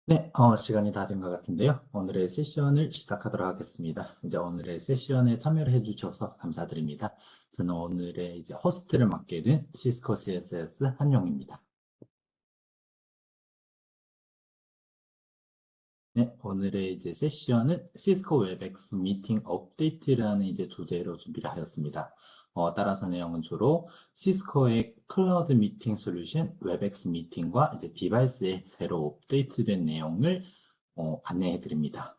네, 시간이 다 된 것 같은데요. 오늘의 세션을 시작하도록 하겠습니다. 이제 오늘의 세션에 참여를 해주셔서 감사드립니다. 저는 오늘의 이제 호스트를 맡게 된 시스코 CSS 한용입니다. 네, 오늘의 이제 세션은 시스코 웹엑스 미팅 업데이트라는 이제 주제로 준비를 하였습니다. 따라서 내용은 주로 시스코의 클라우드 미팅 솔루션 웹엑스 미팅과 이제 디바이스에 새로 업데이트된 내용을 안내해 드립니다.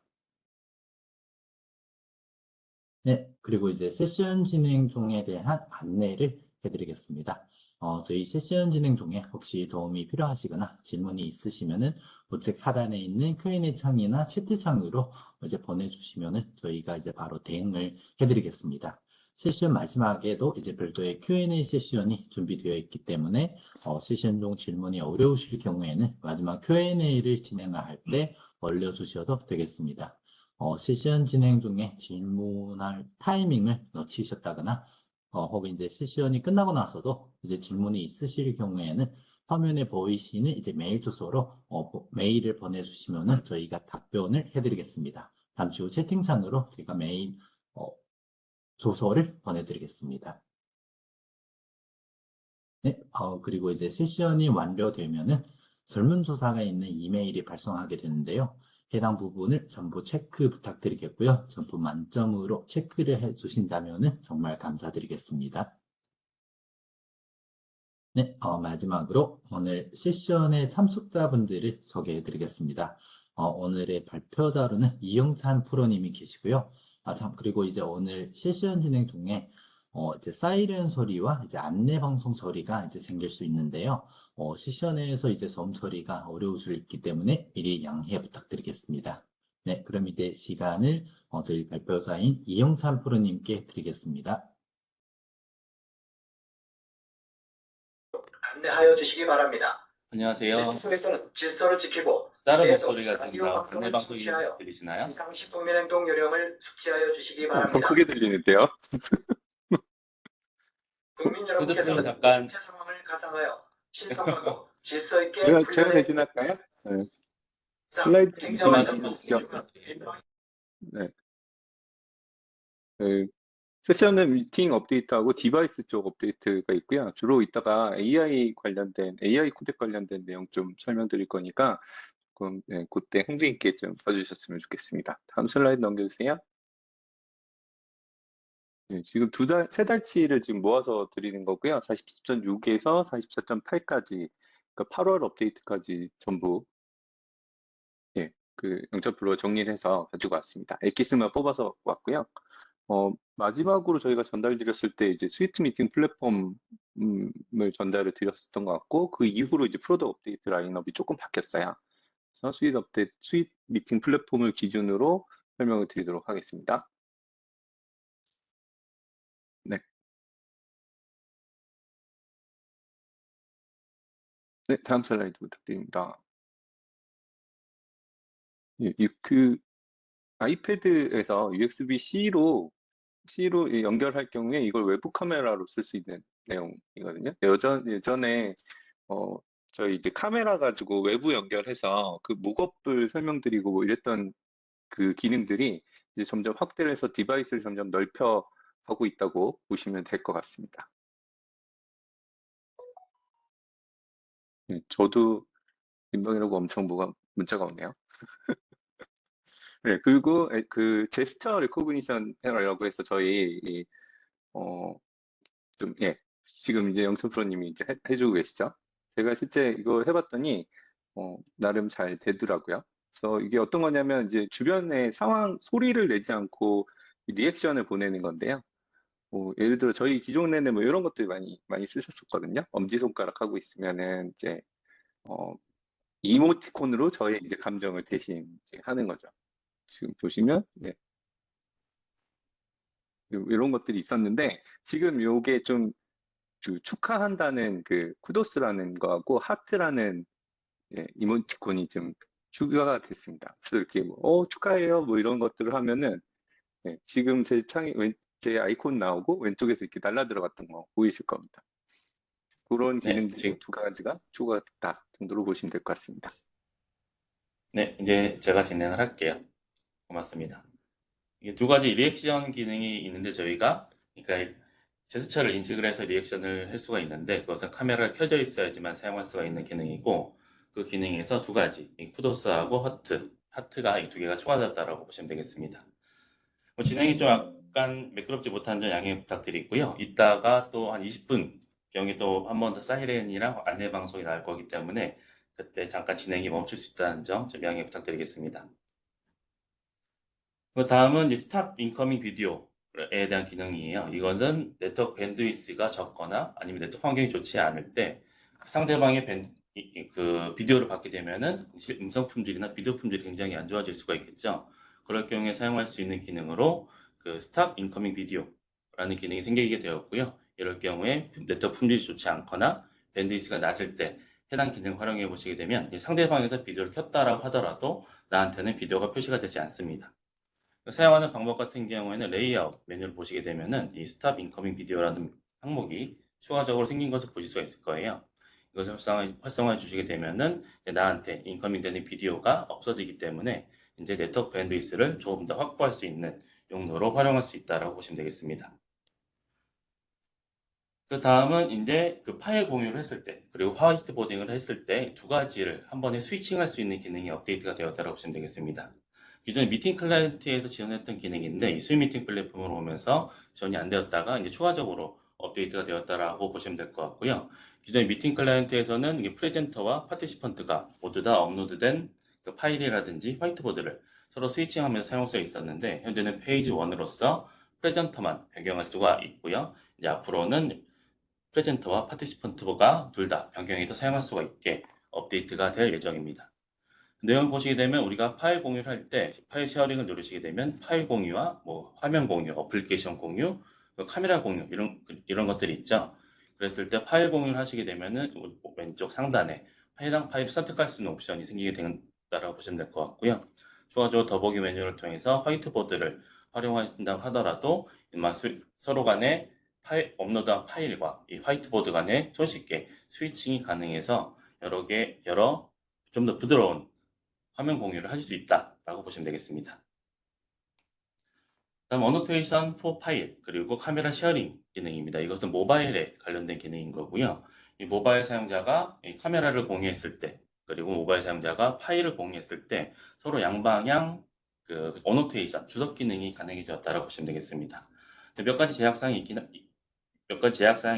네, 그리고 이제 세션 진행 중에 대한 안내를 해드리겠습니다. 저희 세션 진행 중에 혹시 도움이 필요하시거나 질문이 있으시면은 우측 하단에 있는 Q&A 창이나 채팅창으로 이제 보내주시면은 저희가 이제 바로 대응을 해드리겠습니다. 세션 마지막에도 이제 별도의 Q&A 세션이 준비되어 있기 때문에 세션 중 질문이 어려우실 경우에는 마지막 Q&A를 진행할 때 올려주셔도 되겠습니다. 세션 진행 중에 질문할 타이밍을 놓치셨다거나, 혹은 이제 세션이 끝나고 나서도 이제 질문이 있으실 경우에는 화면에 보이시는 이제 메일 주소로 메일을 보내주시면은 저희가 답변을 해드리겠습니다. 잠시 후 채팅창으로 제가 메일 어, 주소를 보내드리겠습니다. 네, 그리고 이제 세션이 완료되면은 설문조사가 있는 이메일이 발송하게 되는데요. 해당 부분을 전부 체크 부탁드리겠고요. 전부 만점으로 체크를 해 주신다면은 정말 감사드리겠습니다. 네, 마지막으로 오늘 세션의 참석자분들을 소개해 드리겠습니다. 오늘의 발표자로는 이영찬 프로님이 계시고요. 그리고 이제 오늘 세션 진행 중에 이제 사이렌 소리와 이제 안내 방송 소리가 이제 생길 수 있는데요. 세션에서 이제 소음 처리가 어려울 수 있기 때문에 미리 양해 부탁드리겠습니다. 네, 그럼 이제 시간을 저희 발표자인 이영찬 프로님께 드리겠습니다. 안내하여 주시기 바랍니다. 안녕하세요. 방송에서는 질서를 지키고 다른 계속 목소리가 라디오 들린다. 방송을 안내 방송이 청취하여 들리시나요? 비상식품민 행동 요령을 숙지하여 주시기 더 바랍니다. 크게 들리는데요. 국민 휴대폰이 여러분께서는 잠깐 실제 상황을 가상하여 신속하고 질서 있게 제가 훈련해 대신할까요? 네. 이상 슬라이드 행정안 잠시만 정보 주시죠. 주간 네. 그 세션은 미팅 업데이트하고 디바이스 쪽 업데이트가 있고요. 주로 이따가 AI 코덱 관련된 내용 좀 설명드릴 거니까 그럼 네, 그때 흥미 있게 좀 봐주셨으면 좋겠습니다. 다음 슬라이드 넘겨주세요. 네, 지금 세 달치를 지금 모아서 드리는 거고요. 44.6에서 44.8까지, 그러니까 8월 업데이트까지 전부 예, 그 0.9로 정리를 해서 가지고 왔습니다. 엑기스만 뽑아서 왔고요. 마지막으로 저희가 전달드렸을 때 이제 스위트 미팅 플랫폼을 전달을 드렸었던 것 같고, 그 이후로 이제 프로덕트 업데이트 라인업이 조금 바뀌었어요. 그래서 스위트 미팅 플랫폼을 기준으로 설명을 드리도록 하겠습니다. 네. 네, 다음 슬라이드 부탁드립니다. 예, 그 아이패드에서 USB-C로 연결할 경우에 이걸 외부 카메라로 쓸 수 있는 내용이거든요. 예전에 저희 이제 카메라 가지고 외부 연결해서 그 목업을 설명드리고 뭐 이랬던 그 기능들이 이제 점점 확대를 해서 디바이스를 점점 넓혀 가고 있다고 보시면 될 것 같습니다. 저도 민방이라고 엄청 문자가 오네요. 네, 그리고 그 제스처 리코그니션이라고 해서 저희 예, 지금 이제 영천 프로님이 이제 해주고 계시죠. 제가 실제 이거 해봤더니 나름 잘 되더라고요. 그래서 이게 어떤 거냐면 이제 주변의 상황 소리를 내지 않고 리액션을 보내는 건데요. 예를 들어 저희 기존에는 뭐 이런 것들 많이 쓰셨었거든요. 엄지손가락 하고 있으면은 이제 어, 이모티콘으로 저의 이제 감정을 대신 이제 하는 거죠. 지금 보시면 이런 것들이 있었는데 지금 요게 좀 그 축하한다는 그 쿠도스라는 거하고 하트라는 이모티콘이 좀 추가가 됐습니다. 그래서 이렇게 뭐, 축하해요 뭐 이런 것들을 하면은 지금 제 아이콘 나오고 왼쪽에서 이렇게 날라 들어갔던 거 보이실 겁니다. 그런 네, 기능들이 두 가지가 추가가 됐다 정도로 보시면 될 것 같습니다. 네, 이제 제가 진행을 할게요. 고맙습니다. 이게 두 가지 리액션 기능이 있는데 저희가 그러니까 제스처를 인식을 해서 리액션을 할 수가 있는데 그것은 카메라가 켜져 있어야지만 사용할 수가 있는 기능이고 그 기능에서 두 가지, 이 쿠도스하고 하트가 이 두 개가 추가되었다라고 보시면 되겠습니다. 진행이 좀 약간 매끄럽지 못한 점 양해 부탁드리고요. 이따가 또 한 20분 경에 또 한 번 더 사이렌이랑 안내 방송이 나올 거기 때문에 그때 잠깐 진행이 멈출 수 있다는 점 좀 양해 부탁드리겠습니다. 그 다음은 이제 스탑 인커밍 비디오에 대한 기능이에요. 이것은 네트워크 밴드위스가 적거나 아니면 네트워크 환경이 좋지 않을 때 상대방의 그 비디오를 받게 되면은 음성 품질이나 비디오 품질이 굉장히 안 좋아질 수가 있겠죠. 그럴 경우에 사용할 수 있는 기능으로 그 스탑 인커밍 비디오라는 기능이 생기게 되었고요. 이럴 경우에 네트워크 품질이 좋지 않거나 밴드위스가 낮을 때 해당 기능을 활용해 보시게 되면 상대방에서 비디오를 켰다라고 하더라도 나한테는 비디오가 표시가 되지 않습니다. 사용하는 방법 같은 경우에는 레이아웃 메뉴를 보시게 되면은 이 스탑 인커밍 비디오라는 항목이 추가적으로 생긴 것을 보실 수가 있을 거예요. 이것을 활성화해 주시게 되면은 나한테 인커밍 되는 비디오가 없어지기 때문에 이제 네트워크 밴드위스를 조금 더 확보할 수 있는 용도로 활용할 수 있다라고 보시면 되겠습니다. 그 다음은 이제 그 파일 공유를 했을 때 그리고 화이트보딩을 했을 때 두 가지를 한 번에 스위칭할 수 있는 기능이 업데이트가 되었다고 보시면 되겠습니다. 기존에 미팅 클라이언트에서 지원했던 기능인데 이 스윗 미팅 플랫폼으로 오면서 지원이 안 되었다가 이제 추가적으로 업데이트가 되었다라고 보시면 될 것 같고요. 기존의 미팅 클라이언트에서는 이게 프레젠터와 파티시펀트가 모두 다 업로드된 그 파일이라든지 화이트보드를 서로 스위칭하면서 사용할 수 있었는데 현재는 페이지 1으로서 프레젠터만 변경할 수가 있고요. 이제 앞으로는 프레젠터와 파티시펀트가 둘 다 변경해서 사용할 수가 있게 업데이트가 될 예정입니다. 내용 보시게 되면 우리가 파일 공유를 할 때 파일 쉐어링을 누르시게 되면 파일 공유와 뭐 화면 공유, 어플리케이션 공유, 카메라 공유 이런 것들이 있죠. 그랬을 때 파일 공유를 하시게 되면은 왼쪽 상단에 해당 파일을 선택할 수 있는 옵션이 생기게 된다라고 보시면 될 것 같고요. 추가적으로 더보기 메뉴를 통해서 화이트보드를 활용하신다고 하더라도 서로 간에 업로드한 파일과 이 화이트보드 간에 손쉽게 스위칭이 가능해서 여러 좀 더 부드러운 화면 공유를 하실 수 있다라고 보시면 되겠습니다. 다음 어노테이션 포 파일 그리고 카메라 쉐어링 기능입니다. 이것은 모바일에 관련된 기능인 거고요. 이 모바일 사용자가 이 카메라를 공유했을 때 그리고 모바일 사용자가 파일을 공유했을 때 서로 양방향 그 어노테이션 주석 기능이 가능해졌다라고 보시면 되겠습니다. 몇 가지 제약사항이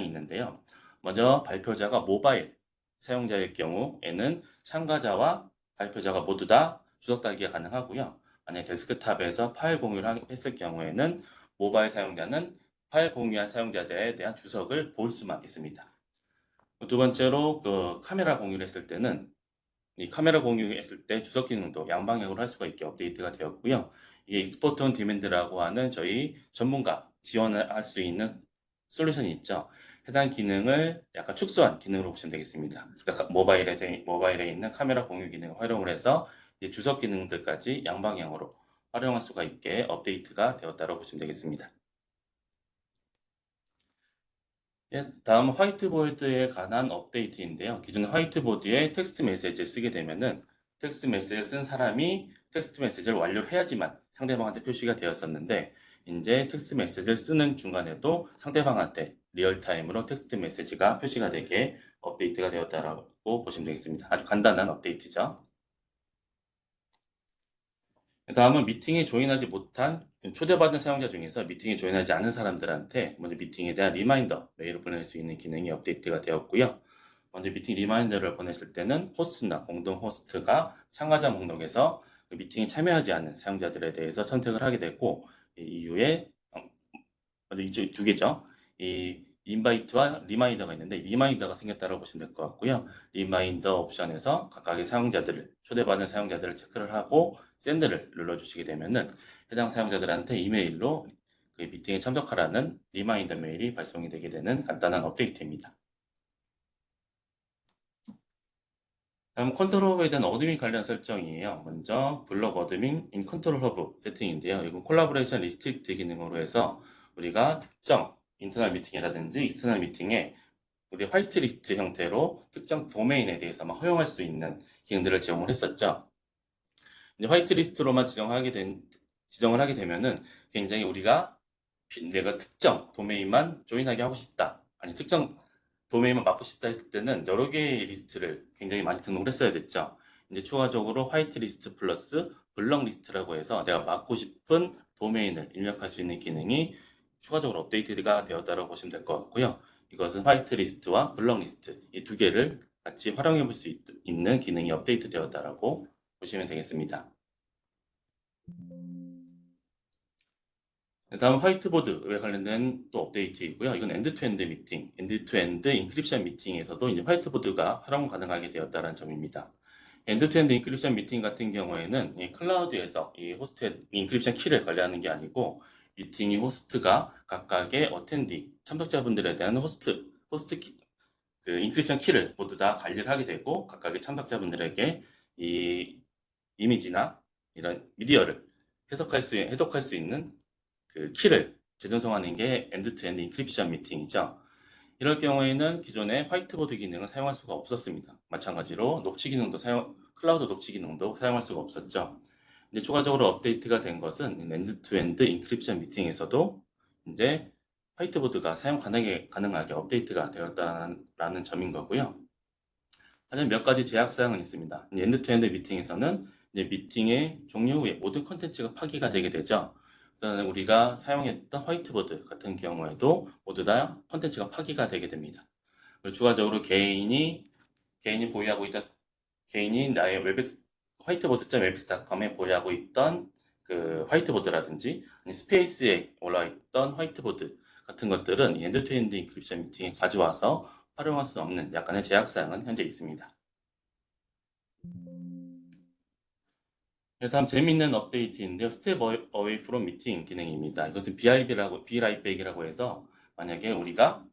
있는데요. 먼저 발표자가 모바일 사용자일 경우에는 참가자와 발표자가 모두 다 주석 달기가 가능하고요. 만약 데스크탑에서 파일 공유를 했을 경우에는 모바일 사용자는 파일 공유한 사용자들에 대한 주석을 볼 수만 있습니다. 두 번째로 그 카메라 공유를 했을 때는 이 카메라 공유했을 때 주석 기능도 양방향으로 할 수가 있게 업데이트가 되었고요. 이게 익스포트 온 디맨드라고 하는 저희 전문가 지원할 수 있는 솔루션이 있죠. 해당 기능을 약간 축소한 기능으로 보시면 되겠습니다. 그러니까 모바일에 있는 카메라 공유 기능을 활용을 해서 주석 기능들까지 양방향으로 활용할 수가 있게 업데이트가 되었다고 보시면 되겠습니다. 다음은 화이트보드에 관한 업데이트인데요. 기존 화이트보드에 텍스트 메시지를 쓰게 되면은 텍스트 메시지를 쓴 사람이 텍스트 메시지를 완료를 해야지만 상대방한테 표시가 되었었는데 이제 텍스트 메시지를 쓰는 중간에도 상대방한테 리얼타임으로 텍스트 메시지가 표시가 되게 업데이트가 되었다고 보시면 되겠습니다. 아주 간단한 업데이트죠. 다음은 미팅에 조인하지 못한 초대받은 사용자 중에서 미팅에 조인하지 않은 사람들한테 먼저 미팅에 대한 리마인더 메일을 보낼 수 있는 기능이 업데이트가 되었고요. 먼저 미팅 리마인더를 보냈을 때는 호스트나 공동 호스트가 참가자 목록에서 그 미팅에 참여하지 않은 사용자들에 대해서 선택을 하게 되고 이후에 먼저 이제 두 개죠. 이 인바이트와 리마인더가 있는데 리마인더가 생겼다고 보시면 될 것 같고요. 리마인더 옵션에서 각각의 사용자들을 초대받은 사용자들을 체크를 하고 샌드를 눌러주시게 되면은 해당 사용자들한테 이메일로 그 미팅에 참석하라는 리마인더 메일이 발송이 되게 되는 간단한 업데이트입니다. 다음 컨트롤 허브에 대한 어드민 관련 설정이에요. 먼저 블록 어드민 인 컨트롤 허브 세팅인데요. 이건 콜라보레이션 리스트릭트 기능으로 해서 우리가 특정 인터널 미팅이라든지 익스터널 미팅에 우리 화이트리스트 형태로 특정 도메인에 대해서만 허용할 수 있는 기능들을 제공을 했었죠. 이제 화이트리스트로만 지정을 하게 되면은 굉장히 내가 특정 도메인만 조인하게 하고 싶다. 아니, 특정 도메인만 맡고 싶다 했을 때는 여러 개의 리스트를 굉장히 많이 등록을 했어야 됐죠. 이제 추가적으로 화이트리스트 플러스 블랙리스트라고 해서 내가 맡고 싶은 도메인을 입력할 수 있는 기능이 추가적으로 업데이트가 되었다고 보시면 될 것 같고요. 이것은 화이트리스트와 블랙리스트 이 두 개를 같이 활용해 볼 수 있는 기능이 업데이트 되었다고 보시면 되겠습니다. 다음 화이트보드에 관련된 또 업데이트이고요. 이건 엔드투엔드 미팅, 엔드투엔드 인크립션 미팅에서도 이제 화이트보드가 활용 가능하게 되었다는 점입니다. 엔드투엔드 인크립션 미팅 같은 경우에는 이 클라우드에서 이 호스트의 인크립션 키를 관리하는 게 아니고 미팅이 호스트가 각각의 어텐디, 참석자분들에 대한 그 인크립션 키를 모두 다 관리를 하게 되고 각각의 참석자분들에게 이 이미지나 이런 미디어를 해독할 수 있는 그 키를 재전송하는 게 엔드-투-엔드 인크립션 미팅이죠. 이럴 경우에는 기존의 화이트보드 기능을 사용할 수가 없었습니다. 마찬가지로 클라우드 녹취 기능도 사용할 수가 없었죠. 이제 추가적으로 업데이트가 된 것은 엔드-투-엔드 인크립션 미팅에서도 이제 화이트보드가 사용 가능하게 업데이트가 되었다는 점인 거고요. 하지만 몇 가지 제약사항은 있습니다. 엔드-투-엔드 미팅에서는 이제 미팅의 종료 후에 모든 콘텐츠가 파기가 되게 되죠. 일단 우리가 사용했던 화이트보드 같은 경우에도 모두 다 콘텐츠가 파기가 되게 됩니다. 그리고 추가적으로 개인이 나의 화이트보드.webx.com에 보유하고 있던 그 화이트보드라든지 스페이스에 올라와 있던 화이트보드 같은 것들은 엔드-투-엔드 인크립션 미팅에 가져와서 활용할 수 없는 약간의 제약사항은 현재 있습니다. 다음 재미있는 업데이트인데요. 스텝 어웨이 프롬 미팅 기능입니다. 이것은 BRB이라고 해서 만약에 우리가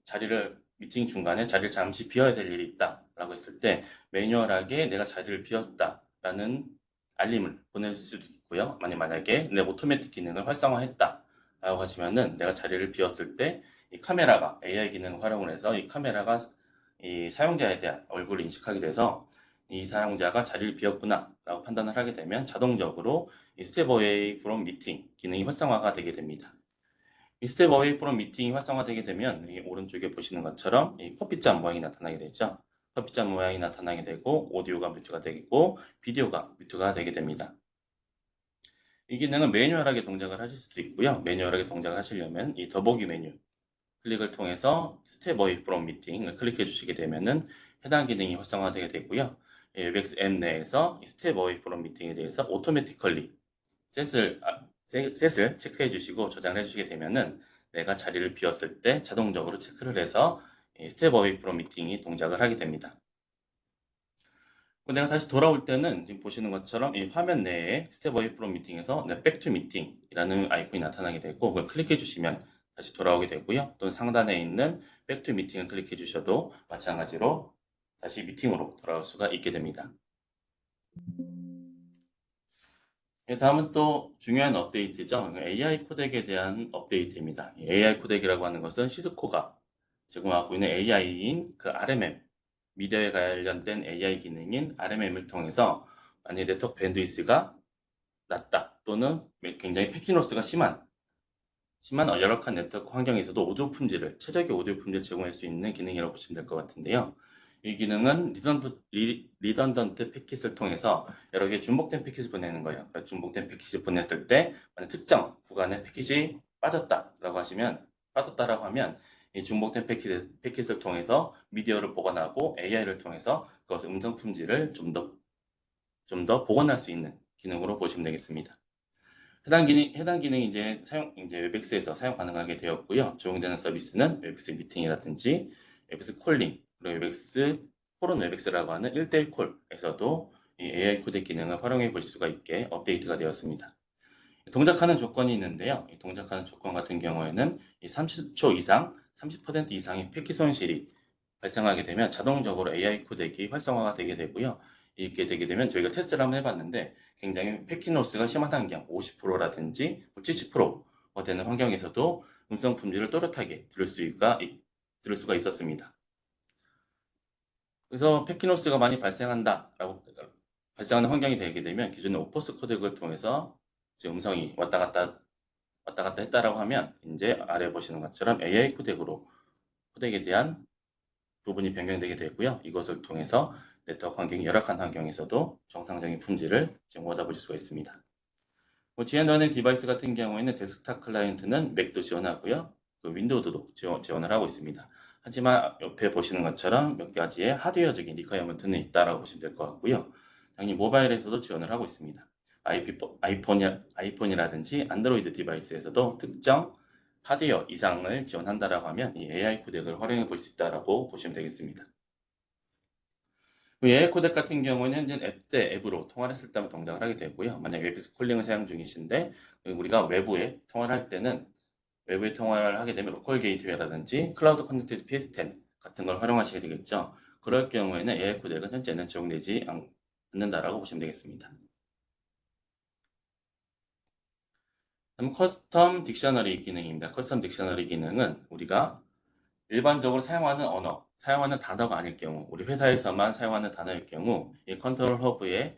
미팅 중간에 자리를 잠시 비워야 될 일이 있다라고 했을 때 매뉴얼하게 내가 자리를 비웠다라는 알림을 보내줄 수도 있고요. 만약에 내 오토매틱 기능을 활성화했다라고 하시면은 내가 자리를 비웠을 때 이 카메라가 AI 기능을 활용을 해서 이 카메라가 이 사용자에 대한 얼굴을 인식하게 돼서 이 사용자가 자리를 비웠구나 라고 판단을 하게 되면 자동적으로 이 스텝 어웨이 프롬 미팅 기능이 활성화가 되게 됩니다. 이 스텝 어웨이 프롬 미팅이 활성화되게 되면 이 오른쪽에 보시는 것처럼 이 커피잔 모양이 나타나게 되죠. 커피잔 모양이 나타나게 되고 오디오가 뮤트가 되고 비디오가 뮤트가 되게 됩니다. 이 기능은 매뉴얼하게 동작을 하실 수도 있고요. 매뉴얼하게 동작을 하시려면 이 더보기 메뉴 클릭을 통해서 스텝 어웨이 프롬 미팅을 클릭해 주시게 되면은 해당 기능이 활성화되게 되고요. 웹엑스 앱 내에서 스텝 어웨이 프롬 미팅에 대해서 오토매티컬리 셋을 체크해 주시고 저장을 해 주시게 되면은 내가 자리를 비웠을 때 자동적으로 체크를 해서 스텝 어웨이 프롬 미팅이 동작을 하게 됩니다. 내가 다시 돌아올 때는 지금 보시는 것처럼 이 화면 내에 스텝 어웨이 프롬 미팅에서 백투 미팅이라는 아이콘이 나타나게 되고 그걸 클릭해 주시면 다시 돌아오게 되고요. 또는 상단에 있는 백투 미팅을 클릭해 주셔도 마찬가지로 다시 미팅으로 돌아올 수가 있게 됩니다. 다음은 또 중요한 업데이트죠. AI 코덱에 대한 업데이트입니다. AI 코덱이라고 하는 것은 시스코가 제공하고 있는 AI인 그 RMM, 미디어에 관련된 AI 기능인 RMM을 통해서 만약에 네트워크 밴드위스가 낮다 또는 굉장히 패킷로스가 심한 열악한 네트워크 환경에서도 최적의 오디오 품질을 제공할 수 있는 기능이라고 보시면 될 것 같은데요. 이 기능은 리던던트 패킷을 통해서 여러 개의 중복된 패킷을 보내는 거예요. 중복된 패킷을 보냈을 때 만약 특정 구간에 패킷이 빠졌다라고 하면 이 중복된 패킷을 통해서 미디어를 보관하고 AI를 통해서 그것의 음성 품질을 좀 더 복원할 수 있는 기능으로 보시면 되겠습니다. 해당 기능이 이제 웹엑스에서 사용 가능하게 되었고요. 적용되는 서비스는 웹엑스 미팅이라든지 웹엑스 콜링, 그리고 웹엑스 포럼 웹엑스라고 하는 1:1 콜에서도 이 AI 코덱 기능을 활용해 볼 수가 있게 업데이트가 되었습니다. 동작하는 조건이 있는데요. 이 동작하는 조건 같은 경우에는 이 30초 이상, 30% 이상의 패킷 손실이 발생하게 되면 자동적으로 AI 코덱이 활성화가 되게 되고요. 이렇게 되게 되면 저희가 테스트를 한번 해봤는데 굉장히 패킷 로스가 심한 환경 50%라든지 70%가 되는 환경에서도 음성 품질을 또렷하게 들을 수가 있었습니다. 그래서 패킷 로스가 많이 발생한다라고 발생하는 환경이 되게 되면 기존의 오퍼스 코덱을 통해서 이제 음성이 왔다 갔다 했다라고 하면 이제 아래 보시는 것처럼 AI 코덱에 대한 부분이 변경되게 되고요. 이것을 통해서 네트워크 환경이 열악한 환경에서도 정상적인 품질을 지금 얻어보실 수가 있습니다. 지원하는 디바이스 같은 경우에는 데스크탑 클라이언트는 맥도 지원하고요. 그 윈도우도 지원을 하고 있습니다. 하지만 옆에 보시는 것처럼 몇 가지의 하드웨어적인 리퀘어먼트는 있다라고 보시면 될 것 같고요. 당연히 모바일에서도 지원을 하고 있습니다. 아이폰이라든지 안드로이드 디바이스에서도 특정 하드웨어 이상을 지원한다라고 하면 이 AI 코덱을 활용해 볼 수 있다라고 보시면 되겠습니다. AI 코덱 같은 경우는 현재 앱 대 앱으로 통화를 했을 때 동작을 하게 되고요. 만약 웹에서 콜링을 사용 중이신데 우리가 외부에 통화를 할 때는 외부에 통화를 하게 되면 로컬 게이트웨이라든지 클라우드 커넥티드 PS10 같은 걸 활용하시게 되겠죠. 그럴 경우에는 AI 코덱은 현재는 적용되지 않는다라고 보시면 되겠습니다. 그럼 커스텀 딕셔너리 기능입니다. 커스텀 딕셔너리 기능은 우리가 일반적으로 사용하는 언어, 사용하는 단어가 아닐 경우, 우리 회사에서만 사용하는 단어일 경우, 이 컨트롤 허브의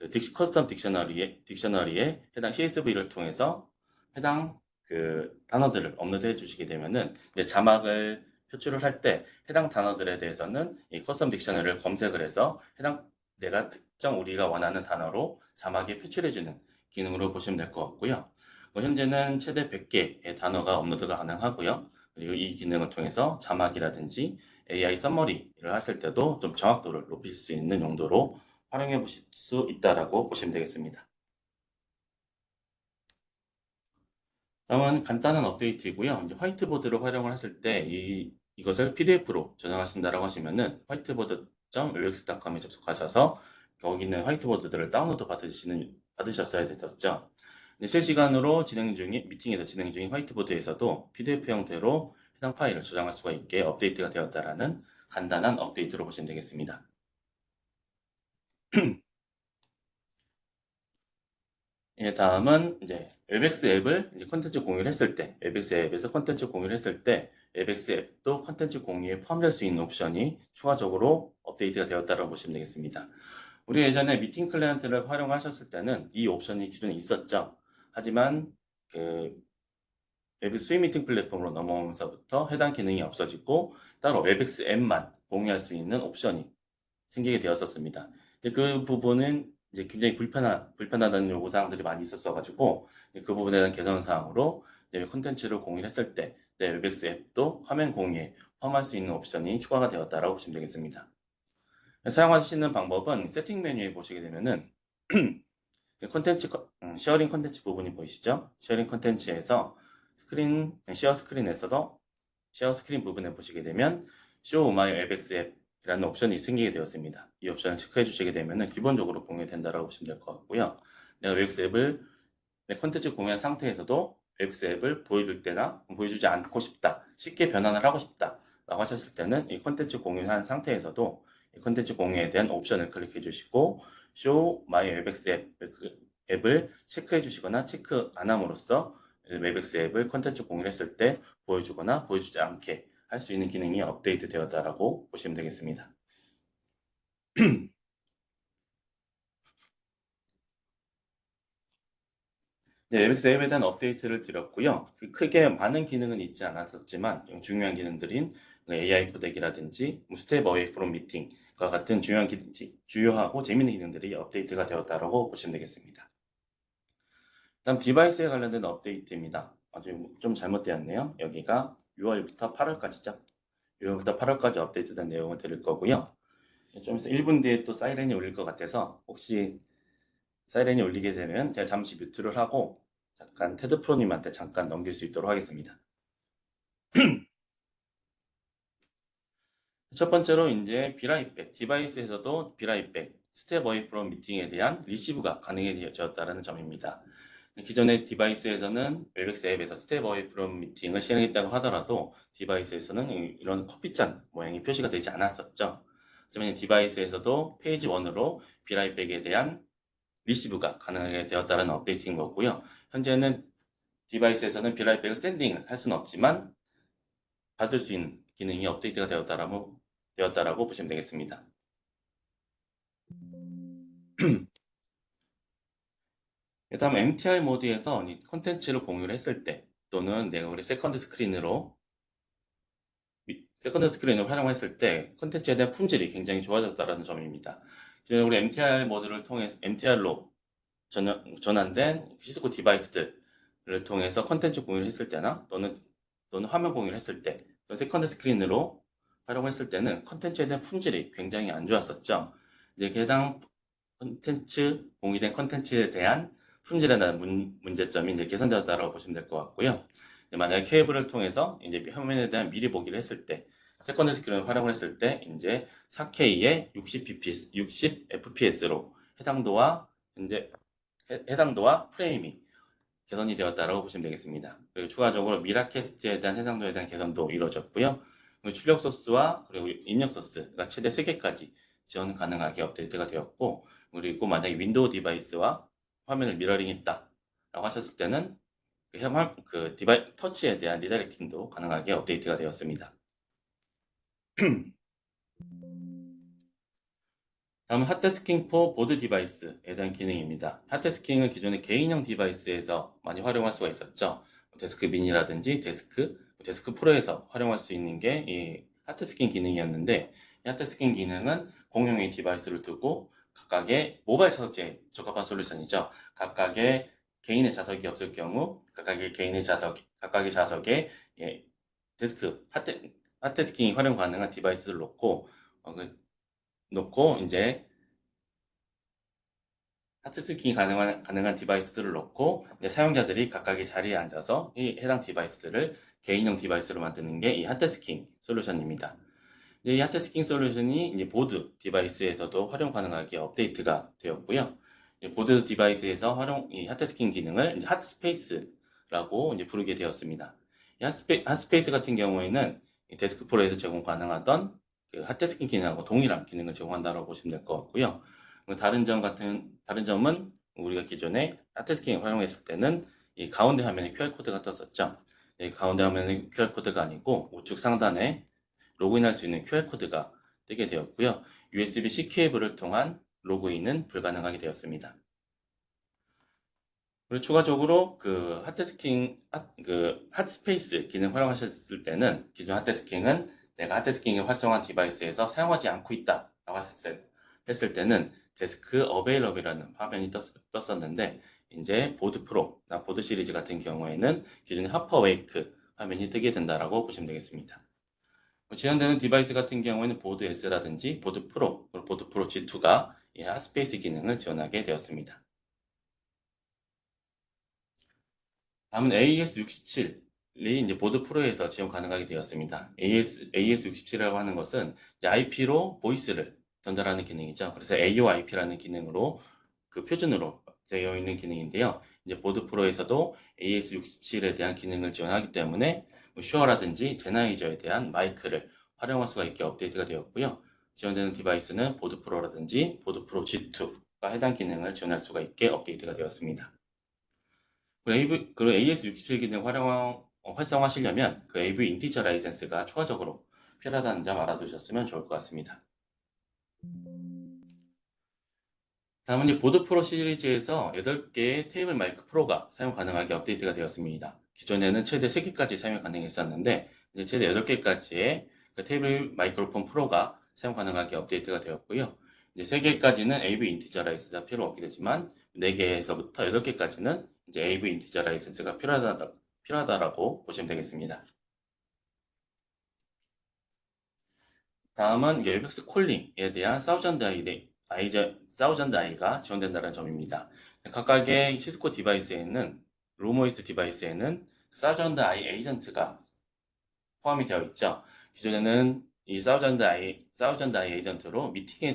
커스텀 딕셔너리에 해당 CSV를 통해서 해당 그 단어들을 업로드해 주시게 되면은 이제 자막을 표출을 할 때 해당 단어들에 대해서는 이 커스텀 딕셔너리를 검색을 해서 해당 내가 특정 우리가 원하는 단어로 자막에 표출해 주는 기능으로 보시면 될 것 같고요. 현재는 최대 100개의 단어가 업로드가 가능하고요. 그리고 이 기능을 통해서 자막이라든지 AI 서머리를 하실 때도 좀 정확도를 높이실 수 있는 용도로 활용해 보실 수 있다라고 보시면 되겠습니다. 다음은 간단한 업데이트이고요. 이제 화이트보드를 활용을 하실 때 이것을 PDF로 저장하신다라고 하시면은 whiteboard.webex.com에 접속하셔서 거기 있는 화이트보드들을 다운로드 받으셨어야 됐었죠. 실시간으로 미팅에서 진행 중인 화이트보드에서도 PDF 형태로 해당 파일을 저장할 수가 있게 업데이트가 되었다라는 간단한 업데이트로 보시면 되겠습니다. 예, 다음은 이제 웹엑스 앱을 이제 콘텐츠 공유를 했을 때, 웹엑스 앱에서 콘텐츠 공유를 했을 때, 웹엑스 앱도 콘텐츠 공유에 포함될 수 있는 옵션이 추가적으로 업데이트가 되었다고 보시면 되겠습니다. 우리 예전에 미팅 클라이언트를 활용하셨을 때는 이 옵션이 기존에 있었죠. 하지만 그 웹엑스 수익 미팅 플랫폼으로 넘어오면서부터 해당 기능이 없어지고 따로 웹엑스 앱만 공유할 수 있는 옵션이 생기게 되었었습니다. 그 부분은 이제 굉장히 불편하다는 요구사항들이 많이 있었어가지고 그 부분에 대한 개선 사항으로 콘텐츠를 공유했을 때 웹엑스 앱도 화면 공유에 포함할 수 있는 옵션이 추가가 되었다라고 보시면 되겠습니다. 사용하시는 방법은 세팅 메뉴에 보시게 되면은 쉐어링 콘텐츠 부분이 보이시죠? 쉐어링 콘텐츠에서 쉐어 스크린 부분에 보시게 되면 Show My 웹엑스 앱이라는 옵션이 생기게 되었습니다. 이 옵션을 체크해 주시게 되면 기본적으로 공유된다라고 보시면 될 것 같고요. 내가 웹엑스 앱을 내 콘텐츠 공유한 상태에서도 웹엑스 앱을 보여줄 때나 보여주지 않고 싶다, 쉽게 변환을 하고 싶다 라고 하셨을 때는 이 콘텐츠 공유한 상태에서도 이 콘텐츠 공유에 대한 옵션을 클릭해 주시고 Show My 웹엑스 앱을 체크해 주시거나 체크 안 함으로써 웹엑스 앱을 콘텐츠 공유를 했을 때 보여주거나 보여주지 않게 할 수 있는 기능이 업데이트 되었다라고 보시면 되겠습니다. 네, 웹엑스 앱에 대한 업데이트를 드렸고요. 크게 많은 기능은 있지 않았었지만 중요한 기능들인 AI 코덱이라든지 스텝 어웨이 프롬 미팅과 같은 주요하고 재미있는 기능들이 업데이트가 되었다라고 보시면 되겠습니다. 다음 디바이스에 관련된 업데이트입니다. 아주 좀 잘못되었네요. 여기가 6월부터 8월까지죠. 6월부터 8월까지 업데이트된 내용을 드릴 거고요. 좀 있어 1분 뒤에 또 사이렌이 울릴 것 같아서 혹시 사이렌이 울리게 되면 제가 잠시 뮤트를 하고 잠깐 테드 프로님한테 잠깐 넘길 수 있도록 하겠습니다. 첫 번째로 이제 비라이백, 디바이스에서도 비라이백, 스텝 어웨이 프롬 미팅에 대한 리시브가 가능해졌다는 점입니다. 기존의 디바이스에서는 웹엑스 앱에서 스텝 어웨이 프롬 미팅을 실행했다고 하더라도 디바이스에서는 이런 커피잔 모양이 표시가 되지 않았었죠. 하지만 디바이스에서도 페이지 1으로 비라이백에 대한 리시브가 가능하게 되었다는 업데이트인 거고요. 현재는 디바이스에서는 비라이백을 스탠딩을 할 수는 없지만 받을 수 있는 기능이 업데이트가 되었다라고 보시면 되겠습니다. 다음 MTR 모드에서 이 콘텐츠를 공유를 했을 때 또는 내가 우리 세컨드 스크린으로 활용했을 때 콘텐츠에 대한 품질이 굉장히 좋아졌다는 점입니다. 기존에 우리 MTR 모드를 통해서 MTR로 전환된 시스코 디바이스들을 통해서 콘텐츠 공유를 했을 때나 또는 화면 공유를 했을 때 또는 세컨드 스크린으로 활용했을 때는 콘텐츠에 대한 품질이 굉장히 안 좋았었죠. 이제 해당 공유된 콘텐츠에 대한 품질에 대한 문제점이 이제 개선되었다고 보시면 될 것 같고요. 만약에 케이블을 통해서 이제 화면에 대한 미리 보기를 했을 때, 세컨드 스크린을 활용을 했을 때, 이제 4K에 60 FPS로 해상도와 프레임이 개선이 되었다고 보시면 되겠습니다. 그리고 추가적으로 미라캐스트에 대한 해상도에 대한 개선도 이루어졌고요. 그리고 출력 소스와 그리고 입력 소스가 최대 3개까지 지원 가능하게 업데이트가 되었고, 그리고 만약에 윈도우 디바이스와 화면을 미러링했다 라고 하셨을 때는 터치에 대한 리다이렉팅도 가능하게 업데이트가 되었습니다. 다음은 핫데스킹 포 보드 디바이스에 대한 기능입니다. 핫데스킹은 기존의 개인형 디바이스에서 많이 활용할 수가 있었죠. 데스크 미니라든지 데스크 프로에서 활용할 수 있는 게 이 핫데스킹 기능이었는데, 이 핫데스킹 기능은 공용의 디바이스를 두고 각각의 모바일 자석제에 적합한 솔루션이죠. 각각의 개인의 자석이 없을 경우 각각의 자석에 핫데스킹이 활용 가능한 디바이스를 놓고 이제 핫데스킹이 가능한 디바이스들을 놓고 이제 사용자들이 각각의 자리에 앉아서 이 해당 디바이스들을 개인용 디바이스로 만드는 게 이 핫데스킹 솔루션입니다. 이 핫데스킹 솔루션이 이제 보드 디바이스에서도 활용 가능하게 업데이트가 되었고요. 보드 디바이스에서 이 핫데스킹 기능을 이제 핫스페이스라고 이제 부르게 되었습니다. 이 핫스페이스 같은 경우에는 이 데스크 프로에서 제공 가능하던 그 핫데스킹 기능하고 동일한 기능을 제공한다고 보시면 될 것 같고요. 다른 점은 우리가 기존에 핫데스킹을 활용했을 때는 이 가운데 화면에 QR코드가 떴었죠. 이 가운데 화면에 QR코드가 아니고 우측 상단에 로그인할 수 있는 QR코드가 뜨게 되었고요. USB-C 케이블을 통한 로그인은 불가능하게 되었습니다. 그리고 추가적으로 그 핫스페이스 기능 활용하셨을 때는 기존 핫데스킹은 내가 핫데스킹을 활성화한 디바이스에서 사용하지 않고 있다 라고 했을 때는 데스크 어베일러블이라는 화면이 떴었는데, 이제 보드 프로나 보드 시리즈 같은 경우에는 기존의 하퍼웨이크 화면이 뜨게 된다라고 보시면 되겠습니다. 지원되는 디바이스 같은 경우에는 보드 S라든지 보드 프로, 그리고 보드 프로 G2가 이 핫스페이스 기능을 지원하게 되었습니다. 다음은 AES67이 이제 보드 프로에서 지원 가능하게 되었습니다. AES67이라고 하는 것은 이제 IP로 보이스를 전달하는 기능이죠. 그래서 AOIP라는 기능으로 그 표준으로 되어 있는 기능인데요. 이제 보드 프로에서도 AES67에 대한 기능을 지원하기 때문에 슈어라든지 제나이저에 대한 마이크를 활용할 수가 있게 업데이트가 되었고요. 지원되는 디바이스는 보드 프로라든지 보드 프로 G2가 해당 기능을 지원할 수가 있게 업데이트가 되었습니다. 그리고 AES67 기능 활성화하시려면 그 AV 인티저 라이센스가 추가적으로 필요하다는 점 알아두셨으면 좋을 것 같습니다. 다음은 이제 보드 프로 시리즈에서 8개의 테이블 마이크 프로가 사용 가능하게 업데이트가 되었습니다. 기존에는 최대 3개까지 사용 가능했었는데 이제 최대 8개까지의 그 테이블 마이크로폰 프로가 사용 가능하게 업데이트가 되었고요. 이제 3개까지는 AV 인티저 라이센스가 필요 없게 되지만 4개에서부터 8개까지는 이제 AV 인티저 라이센스가 필요하다라고 보시면 되겠습니다. 다음은 웨백스 콜링에 대한 사우전드 아이가 지원된다는 점입니다. 각각의 시스코 디바이스에는 루모이스 디바이스에는 사우전드 아이 에이전트가 포함이 되어 있죠. 기존에는 이 사우전드 아이 에이전트로 미팅에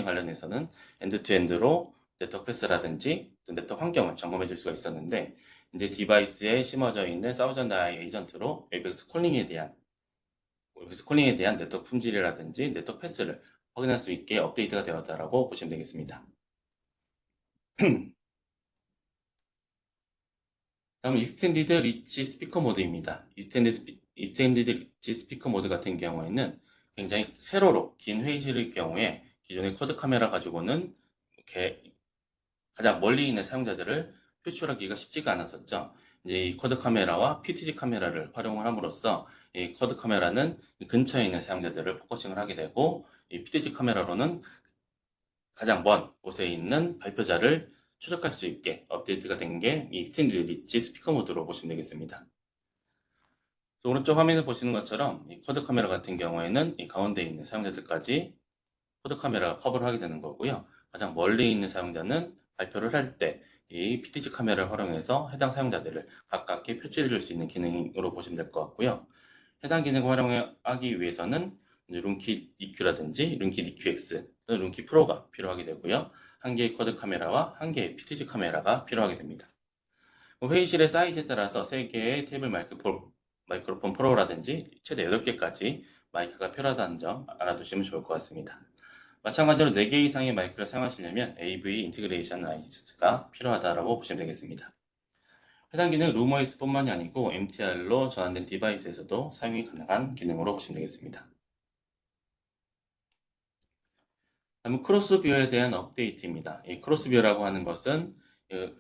관련해서는 엔드투엔드로 네트워크 패스라든지 네트워크 환경을 점검해 줄 수가 있었는데, 이제 디바이스에 심어져 있는 사우전드 아이 에이전트로 웨백스 콜링에 대한 네트워크 품질이라든지 네트워크 패스를 확인할 수 있게 업데이트가 되었다라고 보시면 되겠습니다. 다음은 익스텐디드 리치 스피커 모드입니다. 익스텐디드 리치 스피커 모드 같은 경우에는 굉장히 세로로 긴 회의실의 경우에 기존의 쿼드 카메라 가지고는 가장 멀리 있는 사용자들을 표출하기가 쉽지가 않았었죠. 이제 이 쿼드 카메라와 PTZ 카메라를 활용을 함으로써 이 쿼드 카메라는 근처에 있는 사용자들을 포커싱을 하게 되고, 이 PTZ 카메라로는 가장 먼 곳에 있는 발표자를 추적할 수 있게 업데이트가 된 게 이 스탠드 리치 스피커 모드로 보시면 되겠습니다. 오른쪽 화면에 보시는 것처럼 이 쿼드 카메라 같은 경우에는 이 가운데 있는 사용자들까지 쿼드 카메라가 커버를 하게 되는 거고요. 가장 멀리 있는 사용자는 발표를 할 때 이 PTZ 카메라를 활용해서 해당 사용자들을 가깝게 표출해 줄 수 있는 기능으로 보시면 될 것 같고요. 해당 기능을 활용하기 위해서는 룸킷 EQ라든지 룸킷 EQX 또는 룸킷 프로가 필요하게 되고요. 한 개의 쿼드 카메라와 한 개의 PTZ 카메라가 필요하게 됩니다. 회의실의 사이즈에 따라서 3개의 테이블 마이크로폰 프로라든지 최대 8개까지 마이크가 필요하다는 점 알아두시면 좋을 것 같습니다. 마찬가지로 4개 이상의 마이크를 사용하시려면 AV 인티그레이션 라이센스가 필요하다고 보시면 되겠습니다. 해당 기능은 룸OS뿐만이 아니고 MTR로 전환된 디바이스에서도 사용이 가능한 기능으로 보시면 되겠습니다. 다음은 크로스뷰어에 대한 업데이트입니다. 이 크로스뷰어라고 하는 것은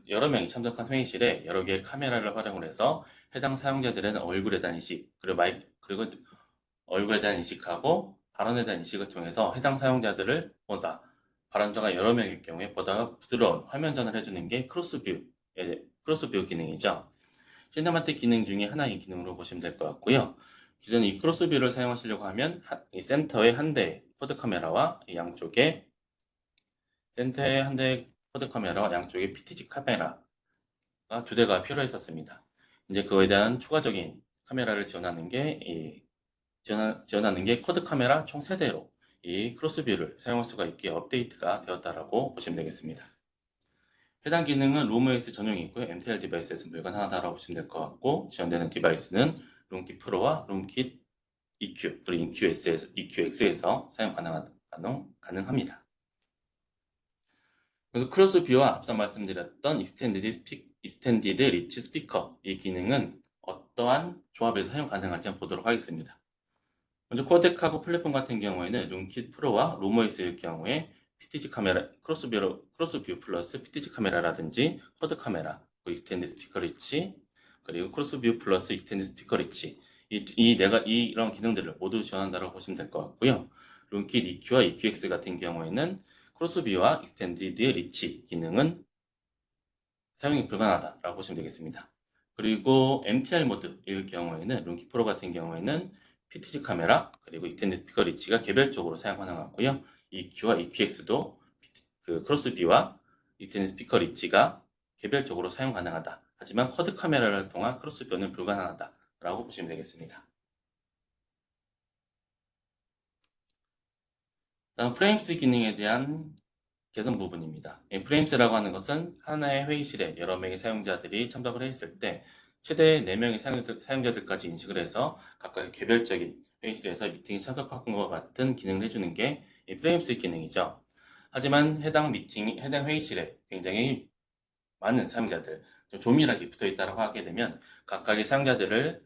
여러 명이 참석한 회의실에 여러 개의 카메라를 활용을 해서 해당 사용자들의 얼굴에 대한 인식, 그리고 얼굴에 대한 인식하고 발언에 대한 인식을 통해서 해당 사용자들을 발언자가 여러 명일 경우에 보다 부드러운 화면 전환을 해주는 게 크로스뷰 기능이죠. 시네마틱 기능 중에 하나인 기능으로 보시면 될 것 같고요. 기존 이 크로스뷰를 사용하시려고 하면 이 센터에 한 대의 쿼드 카메라와 양쪽에 PTZ 카메라가 2대가 필요했었습니다. 이제 그거에 대한 추가적인 카메라를 지원하는 게 쿼드 카메라 총 3대로 이 크로스뷰를 사용할 수가 있게 업데이트가 되었다라고 보시면 되겠습니다. 해당 기능은 룸OS 전용이고요. MTR 디바이스에서 불가능하다고 보시면 될 것 같고, 지원되는 디바이스는 룸킷 프로와 룸킷 EQ 그리고 EQX에서 사용 가능합니다. 그래서 크로스뷰와 앞서 말씀드렸던 익스텐디드 리치 스피커, 이 기능은 어떠한 조합에서 사용 가능할지 한번 보도록 하겠습니다. 먼저 코덱하고 플랫폼 같은 경우에는 룸킷 프로와 룸OS일 경우에 PTZ 카메라, 크로스뷰 플러스 PTZ 카메라라든지 쿼드 카메라, 익스텐드 스피커 리치, 그리고 크로스뷰 플러스 익스텐드 스피커 리치, 이런 기능들을 모두 지원한다고 보시면 될 것 같고요. 룸킷 EQ와 EQX 같은 경우에는 크로스뷰와 익스텐디드 리치 기능은 사용이 불가능하다고 보시면 되겠습니다. 그리고 MTR 모드일 경우에는 룸킷 프로 같은 경우에는 PTZ 카메라 그리고 익스텐드 스피커 리치가 개별적으로 사용 가능하고요. EQ와 EQX도 크로스뷰와 익스텐드 스피커 리치가 개별적으로 사용 가능하다. 하지만 쿼드 카메라를 통한 크로스뷰는 불가능하다라고 보시면 되겠습니다. 다음 프레임스 기능에 대한 개선 부분입니다. 프레임스라고 하는 것은 하나의 회의실에 여러 명의 사용자들이 참석을 했을 때 최대 4명의 사용자들까지 인식을 해서 각각 개별적인 회의실에서 미팅에 참석한 것과 같은 기능을 해주는 게 이 프레임스 기능이죠. 하지만 해당 회의실에 굉장히 많은 사용자들, 좀 조밀하게 붙어 있다고 하게 되면 각각의 사용자들을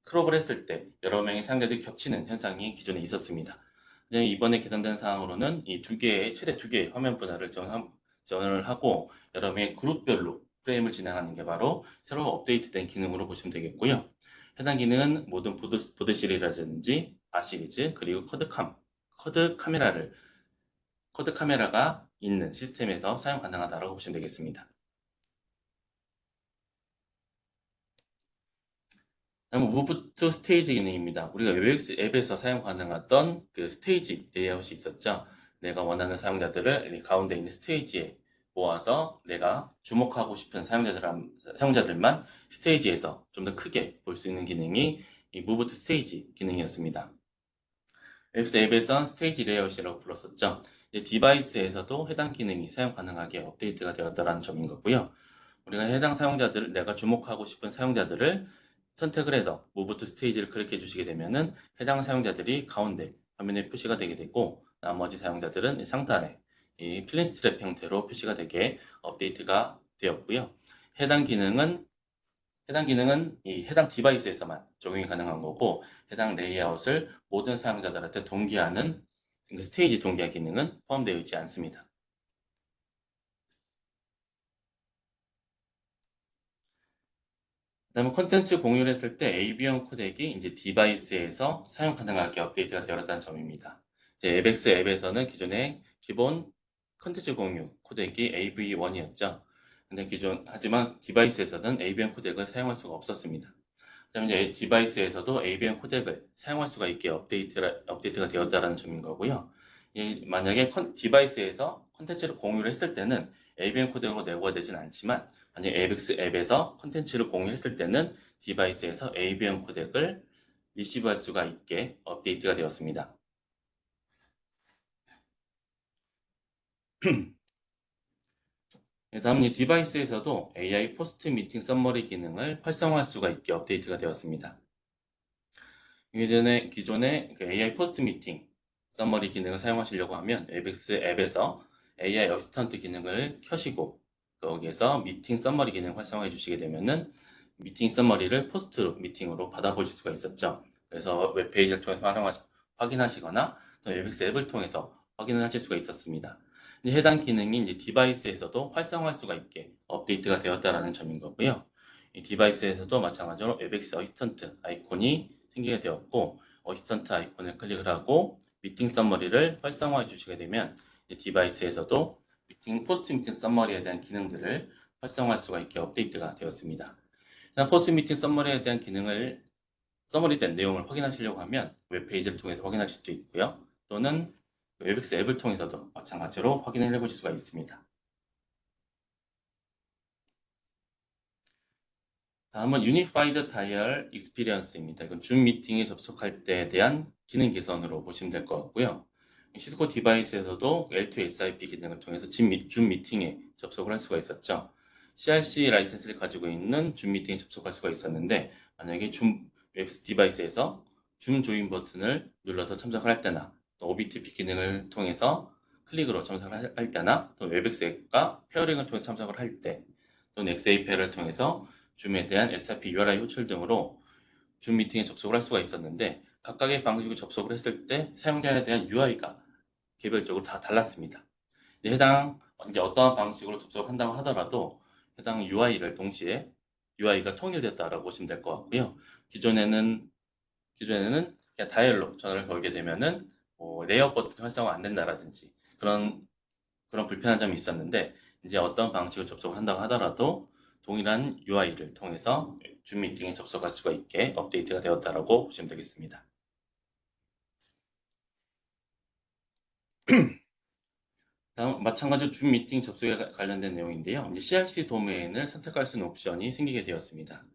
크롭을 했을 때 여러 명의 사용자들이 겹치는 현상이 기존에 있었습니다. 이번에 개선된 사항으로는 이 최대 2개의 화면 분할을 지원을 하고 여러 명의 그룹별로 프레임을 진행하는 게 바로 새로 업데이트된 기능으로 보시면 되겠고요. 해당 기능은 모든 보드 시리즈라든지 바 시리즈 그리고 쿼드 카메라가 있는 시스템에서 사용 가능하다고 보시면 되겠습니다. 다음은 Move to Stage 기능입니다. 우리가 웨브엑스 앱에서 사용 가능했던 그 스테이지 레이아웃이 있었죠. 내가 원하는 사용자들을 가운데 있는 스테이지에 모아서 내가 주목하고 싶은 사용자들만 스테이지에서 좀 더 크게 볼 수 있는 기능이 이 Move to Stage 기능이었습니다. 웨브엑스 앱에선 스테이지 레이아웃이라고 불렀었죠. 디바이스에서도 해당 기능이 사용 가능하게 업데이트가 되었다는 점인 거고요. 우리가 해당 내가 주목하고 싶은 사용자들을 선택을 해서 Move to Stage를 클릭해 주시게 되면은 해당 사용자들이 가운데 화면에 표시가 되게 되고 나머지 사용자들은 상단에 이 필름 스트랩 형태로 표시가 되게 업데이트가 되었고요. 해당 기능은 이 해당 디바이스에서만 적용이 가능한 거고 해당 레이아웃을 모든 사용자들한테 동기화하는 스테이지 동기화 기능은 포함되어 있지 않습니다. 그다음에 콘텐츠 공유를 했을 때 ABM 코덱이 이제 디바이스에서 사용 가능하게 업데이트가 되었다는 점입니다. 이제 앱엑스 앱에서는 기존에 기본 콘텐츠 공유 코덱이 AV1이었죠. 근데 하지만 디바이스에서는 ABM 코덱을 사용할 수가 없었습니다. 그다음에 이제 디바이스에서도 ABM 코덱을 사용할 수가 있게 업데이트가 되었다는 점인 거고요. 만약에 디바이스에서 콘텐츠를 공유를 했을 때는 ABM 코덱으로 내고가 되진 않지만, 만약에 앱엑스 앱에서 콘텐츠를 공유했을 때는 디바이스에서 ABM 코덱을 리시브할 수가 있게 업데이트가 되었습니다. 다음은 이 디바이스에서도 AI 포스트 미팅 썸머리 기능을 활성화할 수가 있게 업데이트가 되었습니다. 기존에 그 AI 포스트 미팅 썸머리 기능을 사용하시려고 하면 앱엑스 앱에서 AI 어시스턴트 기능을 켜시고 거기에서 미팅 썸머리 기능 활성화해 주시게 되면은 미팅 썸머리를 포스트 미팅으로 받아보실 수가 있었죠. 그래서 웹페이지를 통해서 확인하시거나 또 앱엑스 앱을 통해서 확인을 하실 수가 있었습니다. 해당 기능이 이제 디바이스에서도 활성화할 수가 있게 업데이트가 되었다라는 점인 거고요. 이 디바이스에서도 마찬가지로 앱엑스 어시스턴트 아이콘이 생기게 되었고, 어시스턴트 아이콘을 클릭을 하고 미팅 썸머리를 활성화해 주시게 되면 디바이스에서도 포스트 미팅 썸머리에 대한 기능들을 활성화할 수가 있게 업데이트가 되었습니다. 포스트 미팅 썸머리에 대한 기능을 서머리된 내용을 확인하시려고 하면 웹페이지를 통해서 확인하실 수도 있고요. 또는 웹엑스 앱을 통해서도 마찬가지로 확인을 해보실 수가 있습니다. 다음은 유니파이드 다이얼 익스피리언스입니다. 이건 줌 미팅에 접속할 때에 대한 기능 개선으로 보시면 될 것 같고요. 시스코 디바이스에서도 L2SIP 기능을 통해서 줌 미팅에 접속을 할 수가 있었죠. CRC 라이센스를 가지고 있는 줌 미팅에 접속할 수가 있었는데, 만약에 웹 디바이스에서 줌 조인 버튼을 눌러서 참석을 할 때나, 또 OBTP 기능을 통해서 클릭으로 참석을 할 때나, 또 웹엑스 앱과 페어링을 통해서 참석을 할 때, 또는 XAPL을 통해서 줌에 대한 SIP URI 호출 등으로 줌 미팅에 접속을 할 수가 있었는데, 각각의 방식으로 접속을 했을 때 사용자에 대한 UI가 개별적으로 다 달랐습니다. 이제 어떠한 방식으로 접속을 한다고 하더라도 해당 UI를 동시에 UI가 통일됐다라고 보시면 될 것 같고요. 기존에는 그냥 다이얼로 전화를 걸게 되면은 레이아웃 버튼 활성화 안 된다라든지 그런 불편한 점이 있었는데, 이제 어떤 방식으로 접속을 한다고 하더라도 동일한 UI를 통해서 줌 미팅에 접속할 수가 있게 업데이트가 되었다라고 보시면 되겠습니다. 다음 마찬가지로 줌 미팅 접속에 관련된 내용인데요. 이제 CRC 도메인을 선택할 수 있는 옵션이 생기게 되었습니다.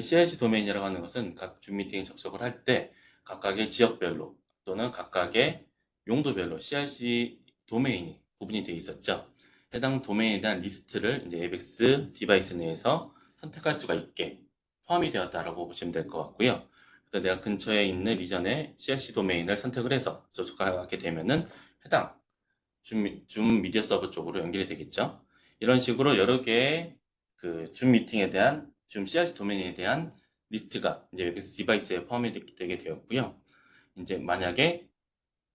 CRC 도메인이라고 하는 것은 각 줌 미팅에 접속을 할 때 각각의 지역별로 또는 각각의 용도별로 CRC 도메인이 구분이 되어 있었죠. 해당 도메인에 대한 리스트를 이제 앱엑스 디바이스 내에서 선택할 수가 있게 포함이 되었다라고 보시면 될 것 같고요. 그래서 내가 근처에 있는 리전의 CRC 도메인을 선택을 해서 접속하게 되면은 해당 줌 미디어 서버 쪽으로 연결이 되겠죠. 이런 식으로 여러 개의 그 줌 미팅에 대한 줌 CRC 도메인에 대한 리스트가 이제 웹엑스 디바이스에 포함이 되게 되었고요. 이제 만약에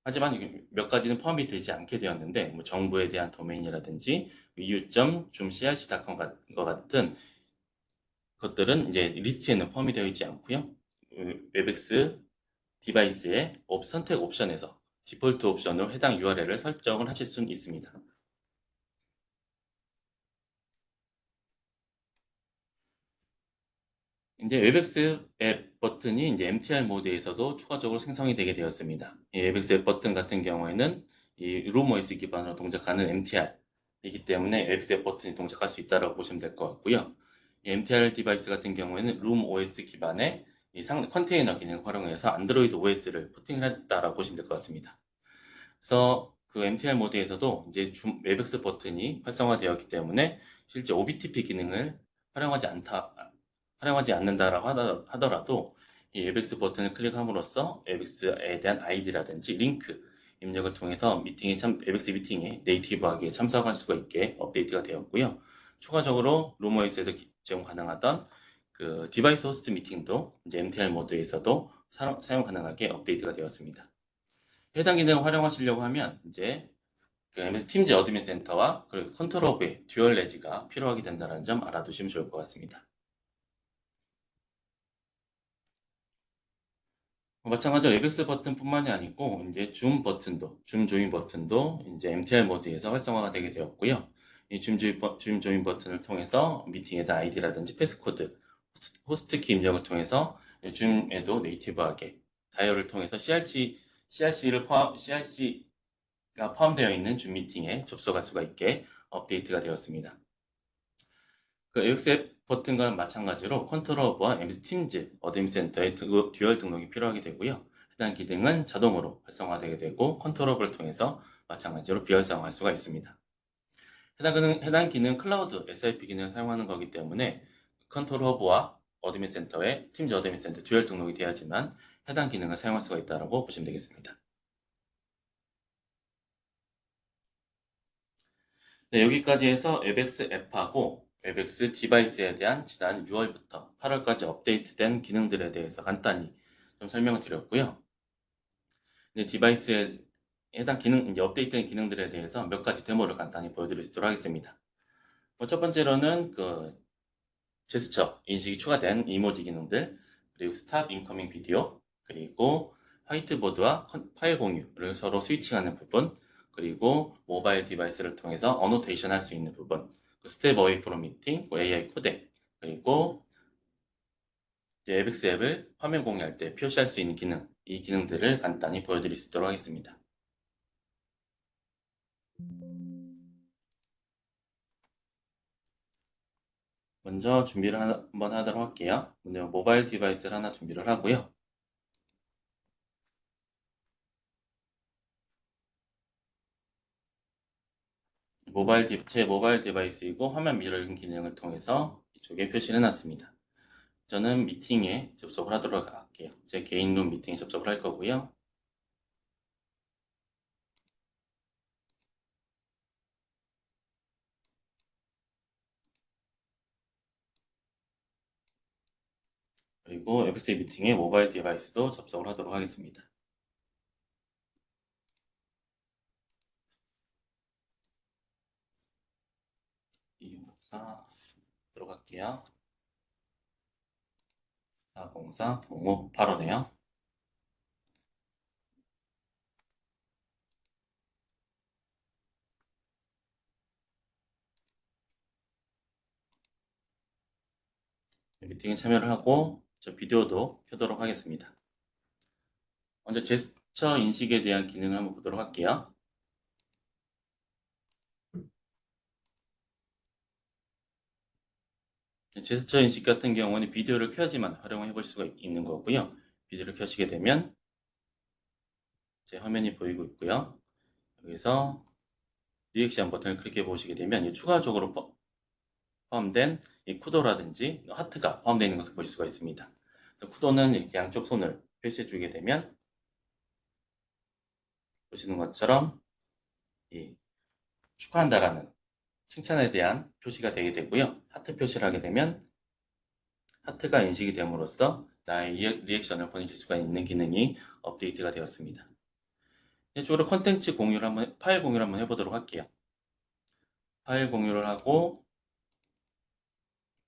하지만 몇 가지는 포함이 되지 않게 되었는데, 뭐 정부에 대한 도메인이라든지 eu.zoomcrc.com 같은 것들은 이제 리스트에는 포함이 되어 있지 않고요. 웹엑스 디바이스의 선택 옵션에서 디폴트 옵션으로 해당 URL을 설정을 하실 수 있습니다. 이제 웹엑스 앱 버튼이 이제 MTR 모드에서도 추가적으로 생성이 되게 되었습니다. 이 웹엑스 앱 버튼 같은 경우에는 이 룸OS 기반으로 동작하는 MTR이기 때문에 웹엑스 앱 버튼이 동작할 수 있다고 보시면 될 것 같고요. 이 MTR 디바이스 같은 경우에는 룸OS 기반의 이 컨테이너 기능을 활용해서 안드로이드 OS를 포팅을 했다라고 보시면 될 것 같습니다. 그래서 그 MTR 모드에서도 이제 웹엑스 버튼이 활성화되었기 때문에 실제 OBTP 기능을 활용하지 않는다라고 하더라도 이 웹엑스 버튼을 클릭함으로써 웹엑스에 대한 아이디라든지 링크 입력을 통해서 웹엑스 미팅에 네이티브하게 참석할 수가 있게 업데이트가 되었고요. 추가적으로 룸OS에서 제공 가능하던 그 디바이스 호스트 미팅도 이제 MTR 모드에서도 사용 가능하게 업데이트가 되었습니다. 해당 기능을 활용하시려고 하면 이제 그 MS 팀즈 어드민 센터와 그리고 컨트롤 오브의 듀얼 레지가 필요하게 된다는 점 알아두시면 좋을 것 같습니다. 마찬가지로 웨백스 버튼뿐만이 아니고 이제 줌 버튼도, 줌 조인 버튼도 이제 MTR 모드에서 활성화가 되게 되었고요. 이 줌 조인 버튼을 통해서 미팅에다 아이디라든지 패스코드, 호스트 키 입력을 통해서 줌에도 네이티브하게 다이얼을 통해서 CRC가 포함되어 있는 줌 미팅에 접속할 수가 있게 업데이트가 되었습니다. 그 AX 앱 버튼과 마찬가지로 컨트롤러와 MS 팀즈, 어드민 센터의 듀얼 등록이 필요하게 되고요. 해당 기능은 자동으로 활성화되게 되고 컨트롤러를 통해서 마찬가지로 비활성화할 수가 있습니다. 해당 기능 클라우드 SIP 기능을 사용하는 거기 때문에 컨트롤 허브와 어드민 센터의 팀즈 어드민 센터 듀얼 등록이 되어야지만 해당 기능을 사용할 수가 있다고 보시면 되겠습니다. 네, 여기까지 해서 웨백스 앱하고 웨백스 디바이스에 대한 지난 6월부터 8월까지 업데이트된 기능들에 대해서 간단히 좀 설명을 드렸고요. 네, 디바이스에 해당 기능, 이제 업데이트된 기능들에 대해서 몇 가지 데모를 간단히 보여드리도록 하겠습니다. 첫 번째로는 제스처 인식이 추가된 이모지 기능들, 그리고 스탑 인커밍 비디오, 그리고 화이트보드와 파일 공유를 서로 스위칭하는 부분, 그리고 모바일 디바이스를 통해서 어노테이션 할 수 있는 부분, 스텝 어웨이 프롬 미팅, AI 코덱, 그리고 웨백스 앱을 화면 공유할 때 표시할 수 있는 기능, 이 기능들을 간단히 보여드릴 수 있도록 하겠습니다. 먼저 준비를 한번 하도록 할게요. 먼저 모바일 디바이스를 하나 준비를 하고요. 제 모바일 디바이스이고 화면 미러링 기능을 통해서 이쪽에 표시를 해놨습니다. 저는 미팅에 접속을 하도록 할게요. 제 개인 룸 미팅에 접속을 할 거고요. 그리고 엑스 미팅에 모바일 디바이스도 접속을 하도록 하겠습니다. (204) 들어갈게요. 404 05 8호네요. 미팅에 참여를 하고 저 비디오도 켜도록 하겠습니다. 먼저 제스처 인식에 대한 기능을 한번 보도록 할게요. 제스처 인식 같은 경우는 비디오를 켜야지만 활용해 볼 수가 있는 거고요. 비디오를 켜시게 되면 제 화면이 보이고 있고요. 여기서 리액션 버튼을 클릭해 보시게 되면 추가적으로 포함된 이 쿠도라든지 하트가 포함되어 있는 것을 보실 수가 있습니다. 쿠도는 이렇게 양쪽 손을 표시해 주게 되면 보시는 것처럼 축하한다라는 칭찬에 대한 표시가 되게 되고요. 하트 표시를 하게 되면 하트가 인식이 됨으로써 나의 리액션을 보내줄 수가 있는 기능이 업데이트가 되었습니다. 이쪽으로 컨텐츠 공유를 파일 공유를 한번 해보도록 할게요. 파일 공유를 하고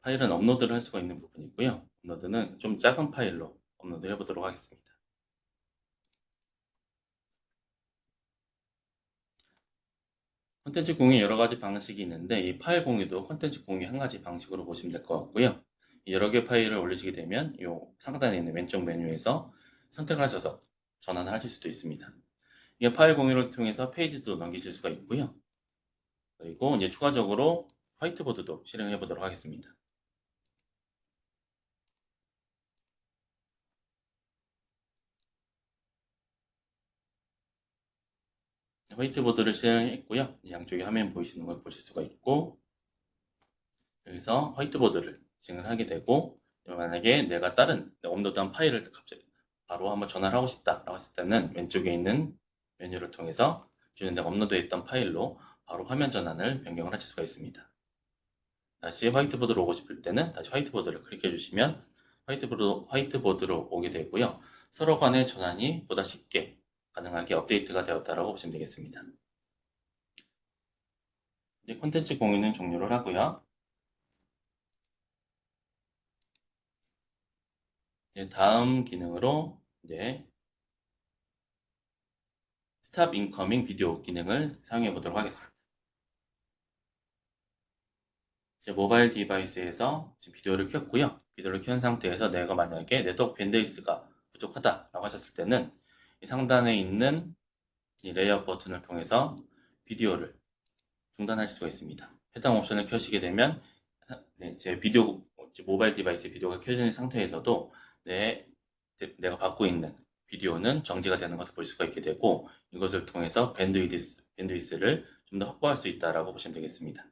파일은 업로드를 할 수가 있는 부분이고요. 업로드는 좀 작은 파일로 업로드 해보도록 하겠습니다. 콘텐츠 공유 여러 가지 방식이 있는데 이 파일 공유도 콘텐츠 공유 한 가지 방식으로 보시면 될 것 같고요. 여러 개의 파일을 올리시게 되면 이 상단에 있는 왼쪽 메뉴에서 선택을 하셔서 전환을 하실 수도 있습니다. 이 파일 공유를 통해서 페이지도 넘기실 수가 있고요. 그리고 이제 추가적으로 화이트보드도 실행해 보도록 하겠습니다. 화이트보드를 실행했고요. 양쪽에 화면 보이시는 걸 보실 수가 있고 여기서 화이트보드를 진행을 하게 되고 만약에 내가 다른 업로드한 파일을 갑자기 바로 한번 전화를 하고 싶다라고 했을 때는 왼쪽에 있는 메뉴를 통해서 기존에 내가 업로드했던 파일로 바로 화면 전환을 변경을 하실 수가 있습니다. 다시 화이트보드로 오고 싶을 때는 다시 화이트보드를 클릭해 주시면 화이트보드로 오게 되고요. 서로 간의 전환이 보다 쉽게 가능하게 업데이트가 되었다고 보시면 되겠습니다. 이제 콘텐츠 공유는 종료를 하고요. 이제 다음 기능으로 이제 스탑 인커밍 비디오 기능을 사용해 보도록 하겠습니다. 이제 모바일 디바이스에서 지금 비디오를 켰고요. 비디오를 켠 상태에서 내가 만약에 네트워크 밴드위스가 부족하다라고 하셨을 때는 이 상단에 있는 이 레이아웃 버튼을 통해서 비디오를 중단하실 수가 있습니다. 해당 옵션을 켜시게 되면 제 비디오, 모바일 디바이스 비디오가 켜져 있는 상태에서도 내가 받고 있는 비디오는 정지가 되는 것을 볼 수가 있게 되고, 이것을 통해서 밴드위스를 좀 더 확보할 수 있다라고 보시면 되겠습니다.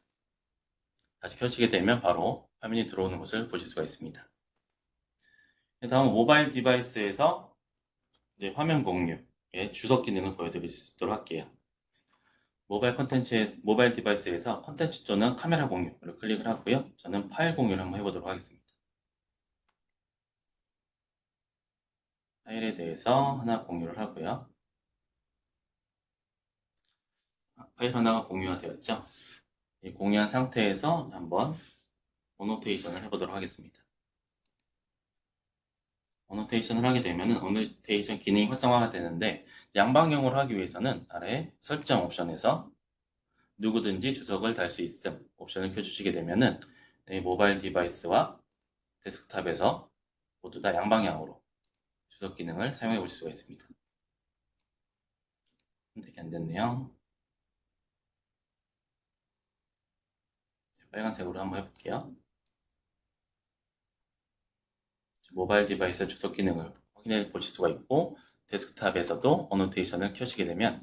다시 켜시게 되면 바로 화면이 들어오는 것을 보실 수가 있습니다. 다음 모바일 디바이스에서 이제 화면 공유의 주석 기능을 보여드릴 수 있도록 할게요. 모바일 디바이스에서 콘텐츠 또는 카메라 공유를 클릭을 하고요. 저는 파일 공유를 한번 해보도록 하겠습니다. 파일에 대해서 하나 공유를 하고요. 파일 하나가 공유가 되었죠. 이 공유한 상태에서 한번 어노테이션을 해보도록 하겠습니다. 어노테이션을 하게 되면 어노테이션 기능이 활성화가 되는데, 양방향으로 하기 위해서는 아래 설정 옵션에서 누구든지 주석을 달 수 있음 옵션을 켜주시게 되면은 모바일 디바이스와 데스크탑에서 모두 다 양방향으로 주석 기능을 사용해 볼 수가 있습니다. 선택이 안 됐네요. 빨간색으로 한번 해볼게요. 모바일 디바이스 주석 기능을 확인해 보실 수가 있고, 데스크탑에서도 어노테이션을 켜시게 되면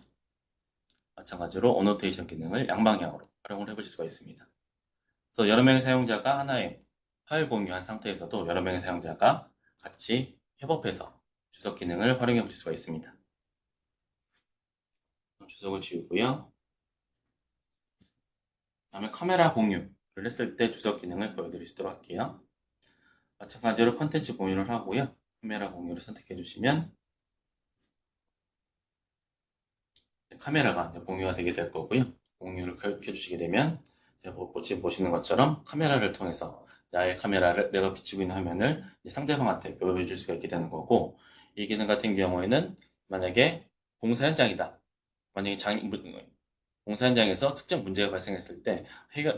마찬가지로 어노테이션 기능을 양방향으로 활용을 해보실 수가 있습니다. 그래서 여러 명의 사용자가 하나의 파일 공유한 상태에서도 여러 명의 사용자가 같이 협업해서 주석 기능을 활용해 보실 수가 있습니다. 주석을 지우고요. 다음에 카메라 공유를 했을 때 주석 기능을 보여드리도록 할게요. 마찬가지로 컨텐츠 공유를 하고요. 카메라 공유를 선택해 주시면 카메라가 이제 공유가 되게 될 거고요. 공유를 켜주시게 되면 지금 보시는 것처럼 카메라를 통해서 나의 카메라를, 내가 비추고 있는 화면을 상대방한테 보여줄 수가 있게 되는 거고, 이 기능 같은 경우에는 만약에 공사 현장이다. 만약에 공사 현장에서 특정 문제가 발생했을 때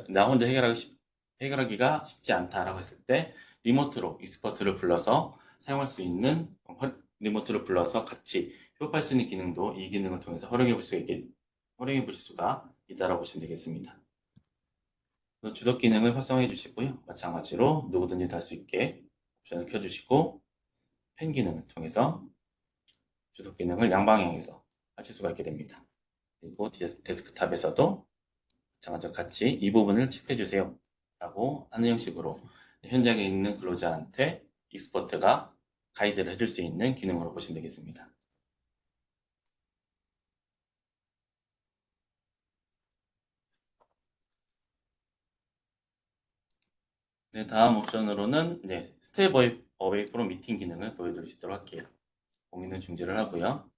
나 혼자 해결하기가 쉽지 않다라고 했을 때 리모트로 익스퍼트를 불러서 사용할 수 있는, 리모트를 불러서 같이 협업할 수 있는 기능도 이 기능을 통해서 활용해 보실 수가 있다고 보시면 되겠습니다. 주석 기능을 활성화해 주시고요. 마찬가지로 누구든지 달 수 있게 옵션을 켜주시고, 펜 기능을 통해서 주석 기능을 양방향에서 하실 수가 있게 됩니다. 그리고 데스크탑에서도 마찬가지로 같이 이 부분을 체크해 주세요 라고 하는 형식으로 현장에 있는 근로자한테 익스퍼트가 가이드를 해줄 수 있는 기능으로 보시면 되겠습니다. 네, 다음 옵션으로는 스텝 어웨이 프롬 미팅 기능을 보여드릴 수 있도록 할게요. 공유는 중지를 하고요.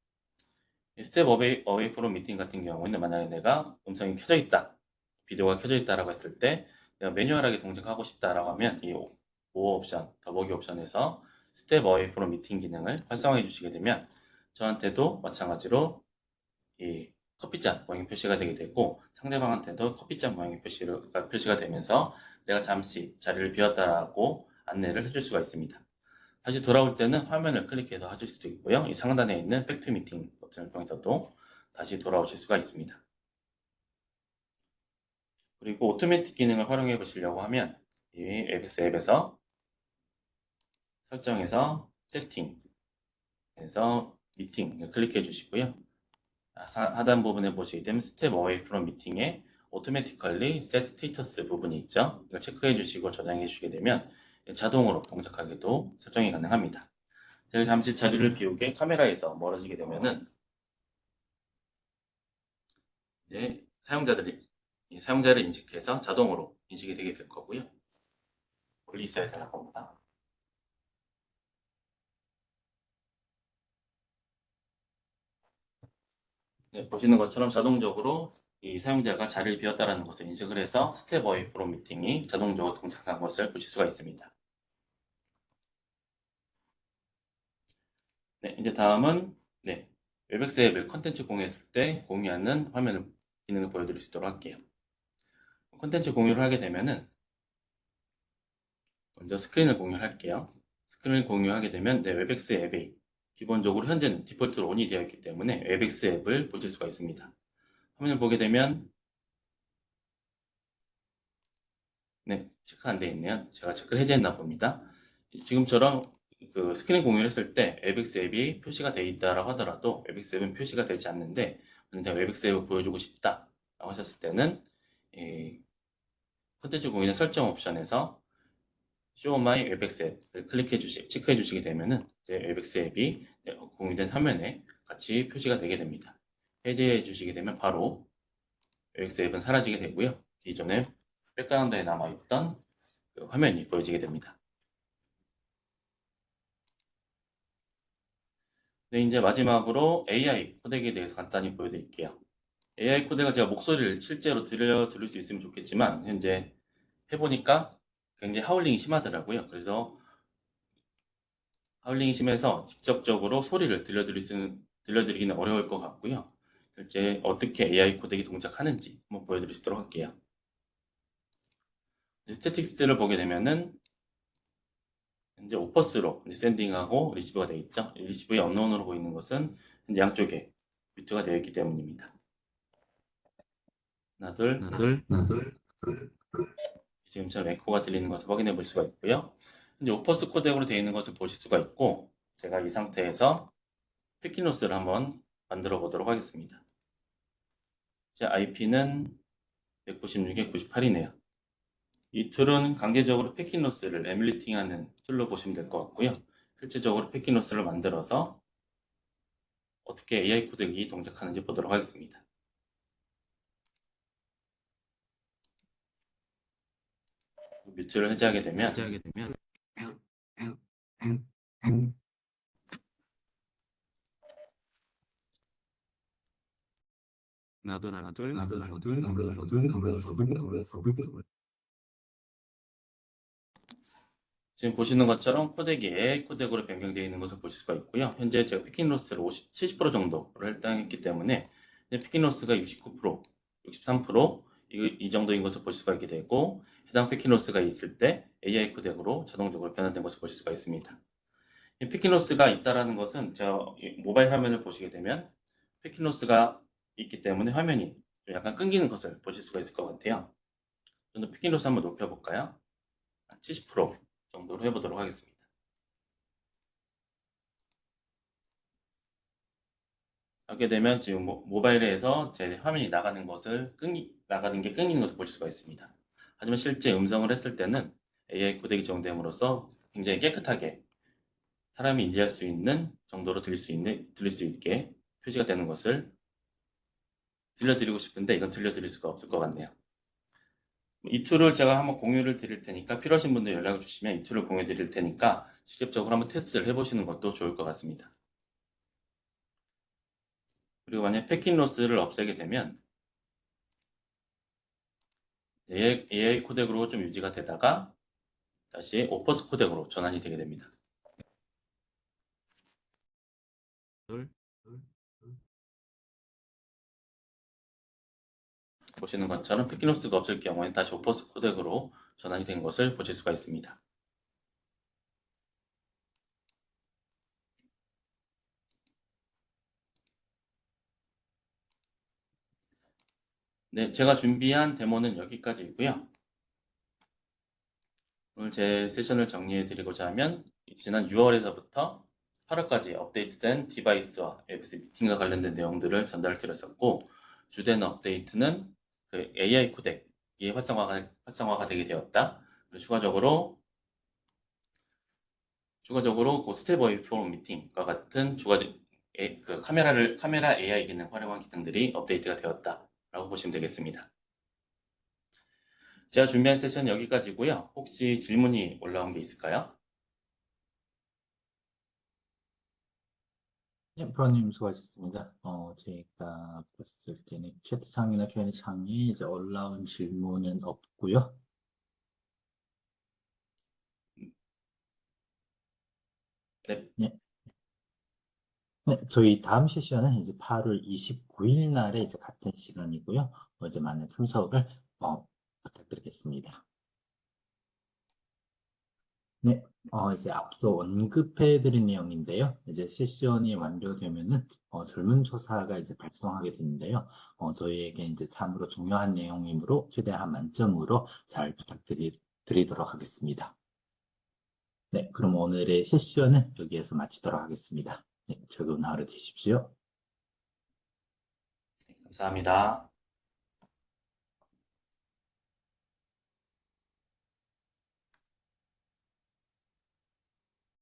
스텝 어웨이 프롬 미팅 같은 경우에는 만약에 내가 음성이 켜져 있다, 비디오가 켜져 있다라고 했을 때 내가 매뉴얼하게 동작하고 싶다라고 하면 이 5 옵션, 더보기 옵션에서 스텝 어웨이 프롬 미팅 기능을 활성화해 주시게 되면 저한테도 마찬가지로 이 커피잔 모양의 표시가 되게 되고, 상대방한테도 커피잔 모양의 표시가 되면서 내가 잠시 자리를 비웠다라고 안내를 해줄 수가 있습니다. 다시 돌아올 때는 화면을 클릭해서 하실 수도 있고요. 이 상단에 있는 백투 미팅 버튼을 통해서도 다시 돌아오실 수가 있습니다. 그리고 오토매틱 기능을 활용해 보시려고 하면 이 앱스 앱에서 설정에서 세팅에서 미팅을 클릭해 주시고요. 하단 부분에 보시게 되면 스텝 어웨이 프롬 미팅에 automatically set status 부분이 있죠. 이걸 체크해 주시고 저장해 주시게 되면 자동으로 동작하기도 설정이 가능합니다. 제가 잠시 자리를 비우게 카메라에서 멀어지게 되면은 이제 사용자를 인식해서 자동으로 인식이 되게 될 거고요. 멀리 있어야 될 겁니다. 보시는 것처럼 자동적으로 이 사용자가 자리를 비웠다는 것을 인식을 해서 스텝 어웨이 프롬 미팅이 자동적으로 동작한 것을 보실 수가 있습니다. 네, 이제 다음은 네, 웹엑스 앱을 컨텐츠 공유했을 때 공유하는 화면을 기능을 보여드릴 수 있도록 할게요. 컨텐츠 공유를 하게 되면은 먼저 스크린을 공유할게요. 스크린을 공유하게 되면 네, 웹엑스 앱이 기본적으로 현재는 디폴트로 온이 되어 있기 때문에 웹엑스 앱을 보실 수가 있습니다. 화면을 보게 되면 네, 체크 안 되어 있네요. 제가 체크를 해제했나 봅니다. 지금처럼 그 스크린 공유를 했을 때 웹엑스 앱이 표시가 되어 있다라고 하더라도 웹엑스 앱은 표시가 되지 않는데 내가 웹엑스 앱을 보여주고 싶다라고 하셨을 때는 이 콘텐츠 공유의 설정 옵션에서 Show My 웹엑스 앱을 체크해 주시게 되면은 제 웹엑스 앱이 공유된 화면에 같이 표시가 되게 됩니다. 해제해 주시게 되면 바로 웹엑스 앱은 사라지게 되고요. 기존에 백그라운드에 남아있던 그 화면이 보여지게 됩니다. 네, 이제 마지막으로 AI 코덱에 대해서 간단히 보여드릴게요. AI 코덱은 제가 목소리를 실제로 들을 수 있으면 좋겠지만 현재 해보니까 굉장히 하울링이 심하더라고요. 그래서 하울링이 심해서 직접적으로 소리를 들려드리기는 어려울 것 같고요. 실제 어떻게 AI 코덱이 동작하는지 한번 보여드릴 수 있도록 할게요. 스태틱스들을 보게 되면은 현재 오퍼스로 샌딩하고 리시브가 되어 있죠. 리시브의 언론으로 보이는 것은 현재 양쪽에 뮤트가 되어 있기 때문입니다. 하나, 둘, 지금처럼 에코가 들리는 것을 확인해 볼 수가 있고요. 현재 오퍼스 코덱으로 되어 있는 것을 보실 수가 있고, 제가 이 상태에서 패킷노스를 한번 만들어 보도록 하겠습니다. 제 IP는 196에 98이네요. 이 툴은 강제적으로 패킷노스를 에뮬리팅하는 툴로 보시면 될 것 같고요. 실제적으로 패킷노스를 만들어서 어떻게 AI 코덱이 동작하는지 보도록 하겠습니다. 뮤트를 해제하게 되면 지금 보시는 것처럼 코덱이 AI 코덱으로 변경되어 있는 것을 보실 수가 있고요. 현재 제가 피킹로스를 70% 정도를 할당했기 때문에 피킹로스가 69%, 63% 이 정도인 것을 보실 수가 있게 되고, 해당 피킹로스가 있을 때 AI 코덱으로 자동적으로 변환된 것을 보실 수가 있습니다. 이 피킹로스가 있다라는 것은 제가 모바일 화면을 보시게 되면 피킹로스가 있기 때문에 화면이 좀 약간 끊기는 것을 보실 수가 있을 것 같아요. 좀 더 피킹로스 한번 높여볼까요? 70% 정도로 해보도록 하겠습니다. 하게 되면 지금 모바일에서 제 화면이 나가는 게 끊기는 것을 보실 수가 있습니다. 하지만 실제 음성을 했을 때는 AI 코덱이 적용됨으로써 굉장히 깨끗하게 사람이 인지할 수 있는 정도로 들릴 수 있게 표시가 되는 것을 들려드리고 싶은데 이건 들려드릴 수가 없을 것 같네요. 이 툴을 제가 한번 공유를 드릴 테니까 필요하신 분들 연락을 주시면 이 툴을 공유 드릴 테니까 직접적으로 한번 테스트를 해보시는 것도 좋을 것 같습니다. 그리고 만약 패킷로스를 없애게 되면 AI 코덱으로 좀 유지가 되다가 다시 오퍼스 코덱으로 전환이 되게 됩니다. 보시는 것처럼 패킷로스가 없을 경우에는 다시 오퍼스 코덱으로 전환이 된 것을 보실 수가 있습니다. 네, 제가 준비한 데모는 여기까지이고요. 오늘 제 세션을 정리해 드리고자 하면 지난 6월에서부터 8월까지 업데이트된 디바이스와 앱스 미팅과 관련된 내용들을 전달 드렸었고, 주된 업데이트는 그 AI 코덱이 활성화가 되게 되었다. 그리고 추가적으로 그 스텝 웨이폼 미팅과 같은 그 카메라 AI 기능 활용한 기능들이 업데이트가 되었다라고 보시면 되겠습니다. 제가 준비한 세션 여기까지고요. 혹시 질문이 올라온 게 있을까요? 네, 프로님 수고하셨습니다. 제가 봤을 때는 채팅창이나 Q&A 창에 이제 올라온 질문은 없고요. 네. 네. 네, 저희 다음 세션은 이제 8월 29일 날에 이제 같은 시간이고요. 이제 많은 참석을 부탁드리겠습니다. 네, 이제 앞서 언급해드린 내용인데요. 이제 세션이 완료되면은 설문조사가 이제 발송하게 되는데요. 저희에게 이제 참으로 중요한 내용이므로 최대한 만점으로 잘 부탁드리도록 하겠습니다. 네, 그럼 오늘의 세션은 여기에서 마치도록 하겠습니다. 네, 즐거운 하루 되십시오. 감사합니다.